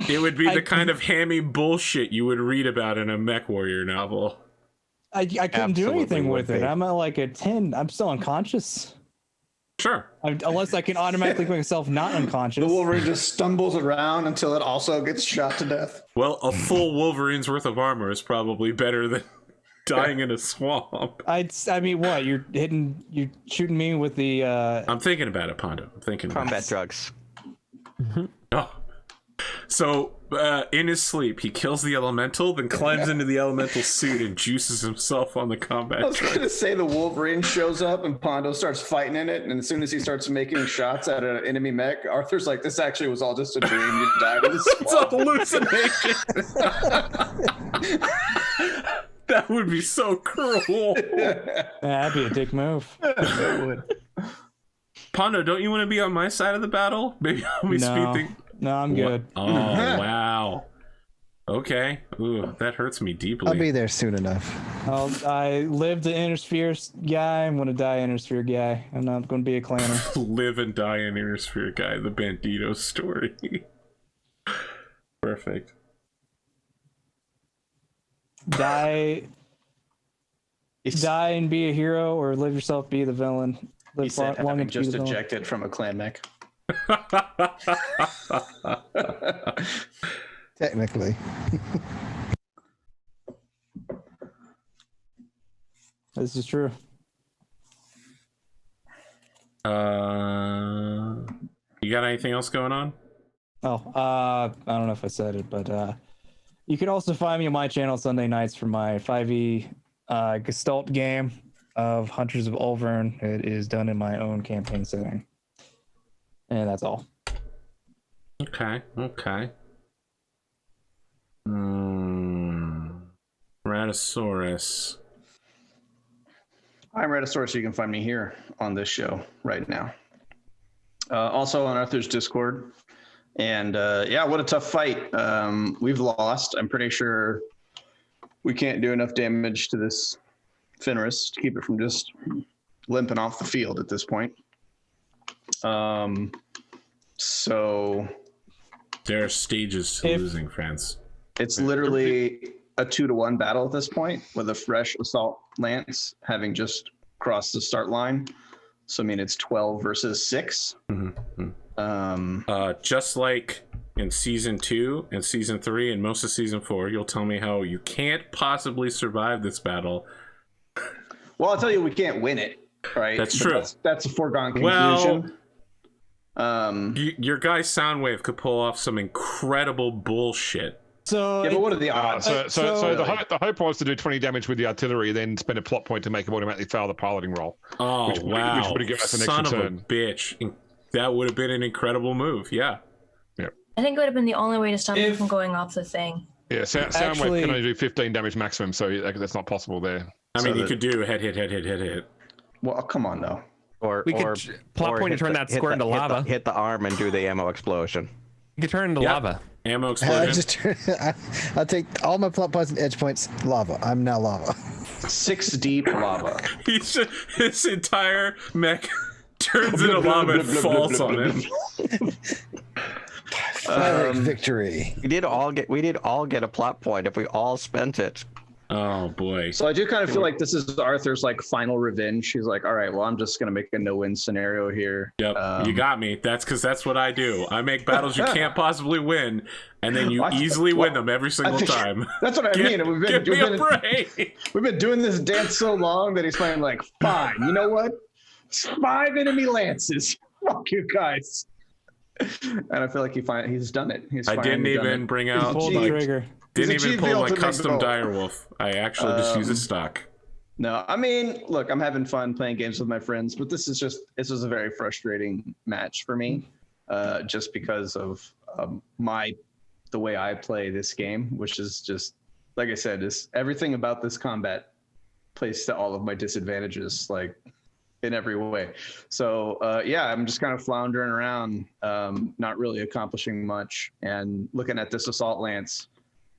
It would be the kind of hammy bullshit you would read about in a Mechwarrior novel. I couldn't do Absolutely anything with would it. be. I'm at like a 10. I'm still unconscious. Sure. Unless I can automatically make myself not unconscious. The Wolverine just stumbles around until it also gets shot to death. Well, a full Wolverine's worth of armor is probably better than dying in a swamp. I mean, what? You're shooting me with the... I'm thinking about it, Pondo. I'm thinking about Combat it. drugs. Oh. So, in his sleep, he kills the elemental, then climbs into the elemental suit and juices himself on the combat I was truck. going to say the Wolverine shows up and Pondo starts fighting in it, and as soon as he starts making shots at an enemy mech, Arthur's like, "This actually was all just a dream. You died in the It's a swamp." hallucination. That would be so cruel. That'd be a dick move. It would. Pondo, don't you want to be on my side of the battle? Maybe I'll be speeding. No, I'm good. Oh, wow. Okay. Ooh, that hurts me deeply. I'll be there soon enough. I lived the Inner Sphere guy. I'm going to die Inner Sphere guy. I'm not going to be a clanner. Live and die in Inner Sphere guy, the Bandito story. Perfect. Die and be a hero, or live yourself, be the villain. He Live said long having enough to be just the villain. ejected from a clan mech. Technically. This is true. You got anything else going on? I don't know if I said it, but you can also find me on my channel Sunday nights for my 5e Gestalt game of Hunters of Ulvern. It is done in my own campaign setting. And that's all. Okay. Raddosaurus. I'm Raddosaurus. You can find me here on this show right now. Also on Arthur's Discord. And yeah, what a tough fight. We've lost. I'm pretty sure we can't do enough damage to this Fenris to keep it from just limping off the field at this point. So There are stages to losing, friends. it's literally a 2-to-1 battle at this point, with a fresh assault lance having just crossed the start line. So I mean, it's 12 versus 6. Just like in season 2 and season 3 and most of season 4, you'll tell me how you can't possibly survive this battle. Well, I'll tell you, we can't win it, right? That's But true. That's a foregone conclusion. Your guy Soundwave could pull off some incredible bullshit. So Yeah, but what are the odds? So the hope was to do 20 damage with the artillery, then spend a plot point to make him automatically fail the piloting roll. Oh, Which wow. would have given us an Son extra of turn. a bitch. That would have been an incredible move, yeah. I think it would have been the only way to stop him from going off the thing. Yeah, Soundwave Actually- can only do 15 damage maximum, so that's not possible there. I mean, So you could do hit. Well, come on, though. Or We could or, plot or point hit to turn the- that hit square the- into hit the- lava. Hit the arm and do the ammo explosion. You can turn into Yeah. lava. Ammo I explosion. just I'll take all my plot points and edge points. Lava. I'm now lava. 6 deep lava. His entire mech turns into lava and falls on him. Pyrrhic victory. We did all get a plot point if we all spent it. Oh boy. So I do kind of feel like this is Arthur's like final revenge. She's like, all right, well, I'm just gonna make a no-win scenario here. Yep, you got me. That's because that's what I do. I make battles you can't possibly win, and then you easily win them every single time. That's what I mean. Give me a break. We've been doing this dance so long that he's playing like, fine, you know what? 5 enemy lances. Fuck you guys. And I feel like he's done it. I didn't even bring out Pull the like, trigger. didn't He's even achieved the pull my ultimate custom goal. direwolf. I actually just use a stock. No, I mean, look, I'm having fun playing games with my friends, but this was a very frustrating match for me, just because of the way I play this game, which is just like I said, is everything about this combat plays to all of my disadvantages, like in every way. So yeah, I'm just kind of floundering around, not really accomplishing much, and looking at this assault lance,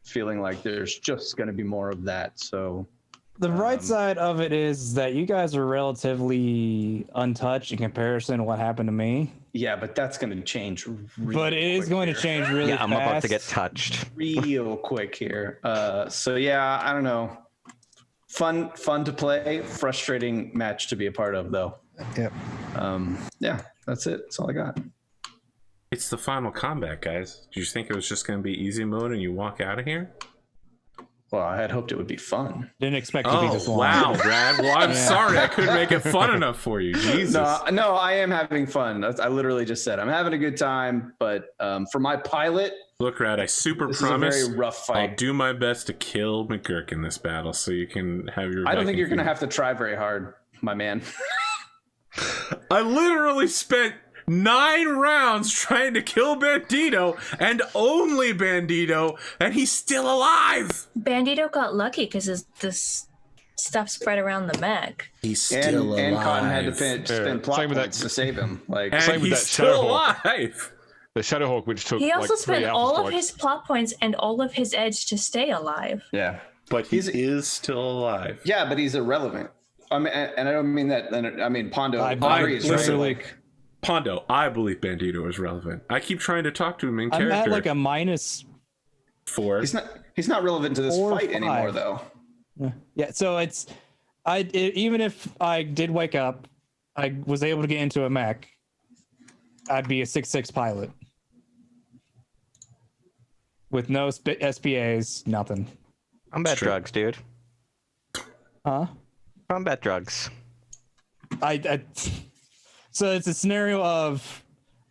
feeling like there's just going to be more of that. So the right side of it is that you guys are relatively untouched in comparison to what happened to me. yeah, but that's going to change. But it is going to change really fast. I'm about to get touched. Real quick here. So yeah, I don't know. Fun to play. Frustrating match to be a part of, though. Yep. Yeah, that's it. That's all I got. It's the final combat, guys. Did you think it was just going to be easy mode and you walk out of here? Well, I had hoped it would be fun. Didn't expect it to be this long. Wow, Brad. Well, I'm sorry I couldn't make it fun enough for you. Jesus. No, I am having fun. I literally just said I'm having a good time, but for my pilot, look, Rad, I super this promise is a very rough fight. I'll do my best to kill McGurk in this battle so you can have your I don't think Viking you're going to food. have to try very hard, my man. I literally spent 9 rounds trying to kill Bandito, and only Bandito, and he's still alive. Bandito got lucky because this stuff spread around the mech. He's still alive. And Cotton had to spend plot Same with points to save him. Like, And Same with he's that still Shadowhawk. alive. The Shadowhawk, which took He also like 3 spent hours all to, of like- his plot points and all of his edge to stay alive. yeah. But he is still alive. Yeah, but he's irrelevant. I mean, and I don't mean that. I mean, Pondo agrees, right? literally- Like, Pondo, I believe Bandito is relevant. I keep trying to talk to him in I'm character. at like a minus. -4. he's not relevant to this 4 or fight 5. anymore, though. Yeah, so even if I did wake up, I was able to get into a mech, I'd be a 6/6 pilot. With no SPAs, nothing. Combat drugs, dude. Huh? Combat drugs. So it's a scenario of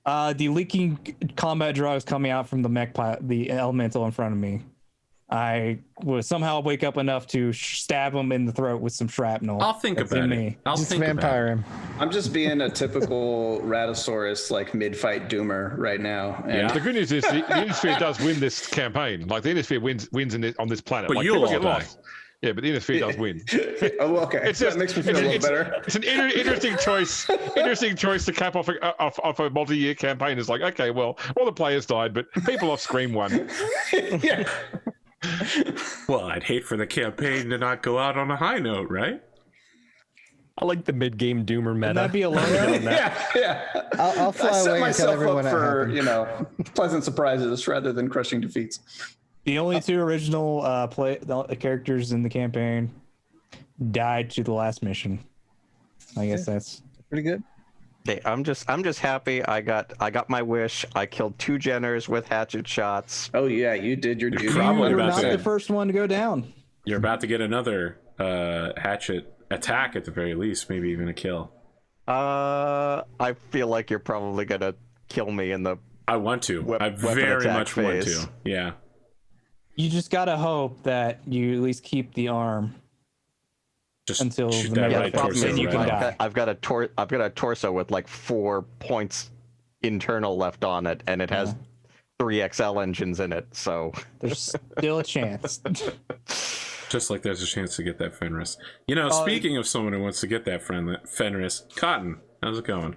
the leaking combat drugs coming out from the mech pilot, the elemental in front of me. I would somehow wake up enough to stab him in the throat with some shrapnel. I'll think That's about in it. me. I'll Just think vampire about it. him. I'm just being a typical Raddosaurus, like mid-fight doomer right now. And The good news is the Innisphere does win this campaign. Like the Innisphere wins on this planet. But like, you'll people all get die. lost. Yeah, but the Innisphere does win. oh, okay. It's That just, makes me feel a little better. It's an interesting choice. Interesting choice to cap off a multi-year campaign. It's like, okay, well, all the players died, but people off screen won. yeah. Well, I'd hate for the campaign to not go out on a high note, right? I like the mid-game doomer meta. Wouldn't that be a low note? Yeah. I'll fly I set away and tell myself everyone up that for, happened. pleasant surprises rather than crushing defeats. The only 2 original characters in the campaign died to the last mission. I guess that's Pretty good. Okay, I'm just happy I got my wish. I killed 2 Jenners with hatchet shots. Oh, yeah, you did your duty. Probably you were about not to- the first one to go down. You're about to get another hatchet attack at the very least, maybe even a kill. I feel like you're probably gonna kill me in the. I want to. I weapon very attack much want phase. to. Yeah. You just gotta hope that you at least keep the arm. Just Until shoot the that melee right phase, torso then you right can off. die. I've got a torso with like 4 points internal left on it, and it has 3 XL engines in it. So There's still a chance. Just like there's a chance to get that Fenris. You know, speaking of someone who wants to get that Fenris, Cotton, how's it going?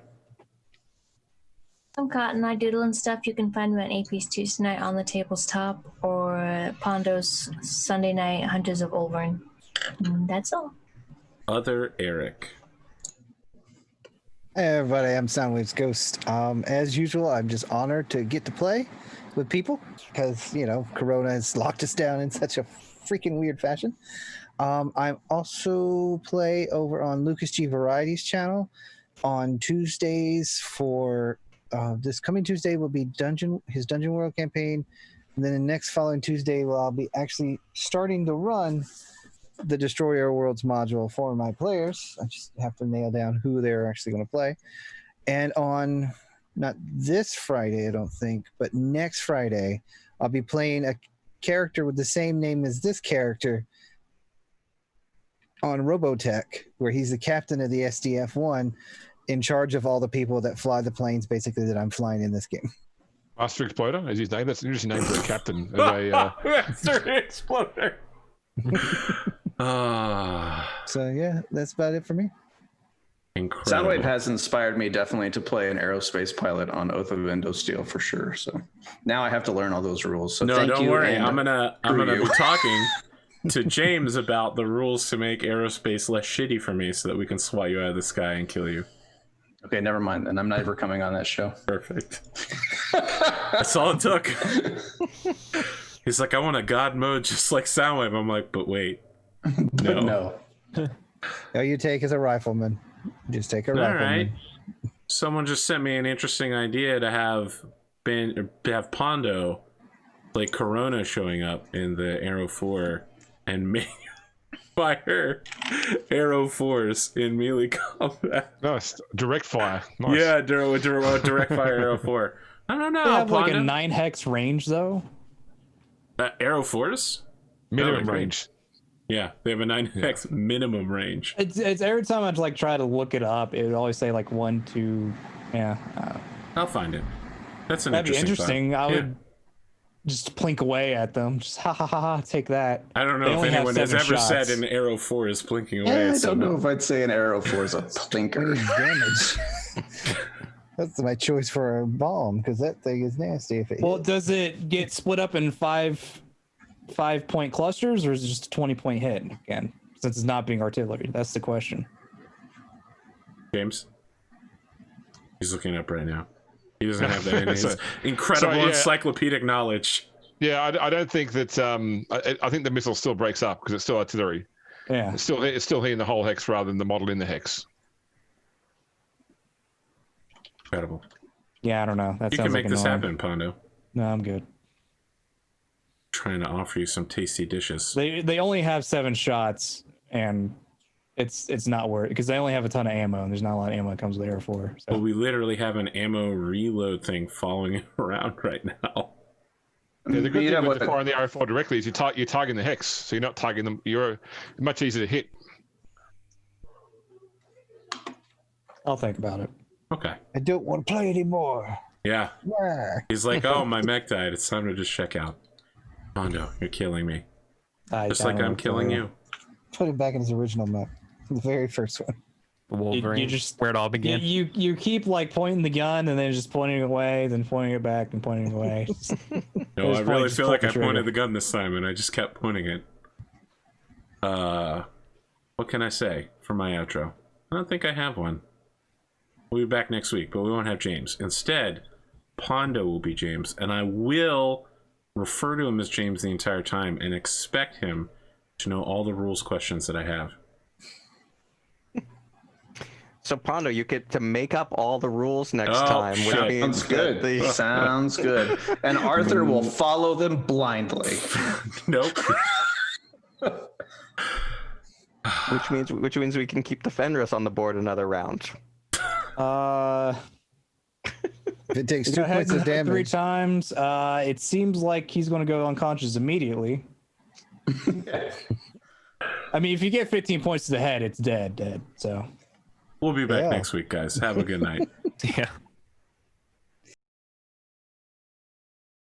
I'm Cotton. I doodle and stuff. You can find me on AP's Tuesday night on the table's top or Pondo's Sunday night Hunters of Olvern. And that's all. Other Eric. Hey everybody, I'm Soundwave's Ghost. As usual, I'm just honored to get to play with people because, Corona has locked us down in such a freaking weird fashion. I also play over on Lucas G Varieties channel on Tuesdays for this coming Tuesday will be his Dungeon World campaign. And then the next following Tuesday, I'll be actually starting to run the Destroyer Worlds module for my players. I just have to nail down who they're actually going to play. And on not this Friday, I don't think, but next Friday, I'll be playing a character with the same name as this character on Robotech, where he's the captain of the SDF-1 in charge of all the people that fly the planes, basically, that I'm flying in this game. Master Exploder is his name. That's an interesting name for a captain. Of a, Master Exploder. So yeah, that's about it for me. Incredible. Soundwave has inspired me definitely to play an aerospace pilot on Oath of Endosteel for sure. So now I have to learn all those rules. So No, thank don't you. worry. and I'm gonna you. be talking to James about the rules to make aerospace less shitty for me, so that we can swat you out of the sky and kill you. Okay, never mind. And I'm never coming on that show. Perfect. That's all it took. He's like, I want a god mode just like Soundwave. I'm like, but wait, no. All you take is a rifleman. Just take a All rifleman. right. Someone just sent me an interesting idea to have Pondo like Corona showing up in the Arrow 4 and make fire Arrow 4s in melee combat. Nice. Direct fire. Nice. Yeah, direct fire Arrow 4. I don't know. They have like a Pondo. 9 hex range though. Arrow 4s? Minimum Oh, range. Yeah, they have a 9x minimum range. It's every time I like try to look it up, it would always say like 1, 2. Yeah, I'll find it. That's an that'd be interesting interesting. thought. I Yeah. would just plink away at them. Just ha ha ha ha. Take that. I don't know They if only have anyone has 7 ever shots. said an Arrow 4 is blinking away. Yeah, I at don't know someone. if I'd say an Arrow 4 is a plinker. Damage. That's my choice for a bomb because that thing is nasty. If it Well, hits. does it get split up in 5-point clusters, or is it just a 20-point hit again? Since it's not being artillery, that's the question. James? He's looking up right now. He doesn't have that in his So- incredible so, yeah. encyclopedic knowledge. Yeah, I don't think that. I think the missile still breaks up because it's still artillery. Yeah. It's still hitting the whole hex rather than the model in the hex. Incredible. Yeah, I don't know. That You sounds can make like this annoying. happen, Pondo. No, I'm good. Trying to offer you some tasty dishes. They only have 7 shots, and it's not worth it because they only have a ton of ammo, and there's not a lot of ammo that comes with Air 4. But So we literally have an ammo reload thing following around right now. Yeah, the good You know thing with what- firing the Arrow 4 directly is you're targeting the hex, so you're not targeting them. You're much easier to hit. I'll think about it. Okay. I don't want to play anymore. Yeah. Yeah. He's like, oh, my mech died. It's time to just check out. Pondo, you're killing me. Just like I'm killing you. Put him back in his original map. The very first one. Wolverine. You just- where it all began. You keep like pointing the gun and then just pointing it away, then pointing it back and pointing it away. No, I Just really just feel pull like the I trigger. pointed the gun this time and I just kept pointing it. What can I say for my outro? I don't think I have one. We'll be back next week, but we won't have James. Instead, Pondo will be James, and I will refer to him as James the entire time and expect him to know all the rules questions that I have. So Pondo, you get to make up all the rules next Oh, time, which shit. means Sounds good. that the Sounds good. And Arthur will follow them blindly. Nope. which means we can keep the Fenris on the board another round. If it takes You 2 got points heads of 3 damage, times. It seems like he's going to go unconscious immediately. I mean, if you get 15 points to the head, it's dead. So We'll be back Yeah. next week, guys. Have a good night. Yeah.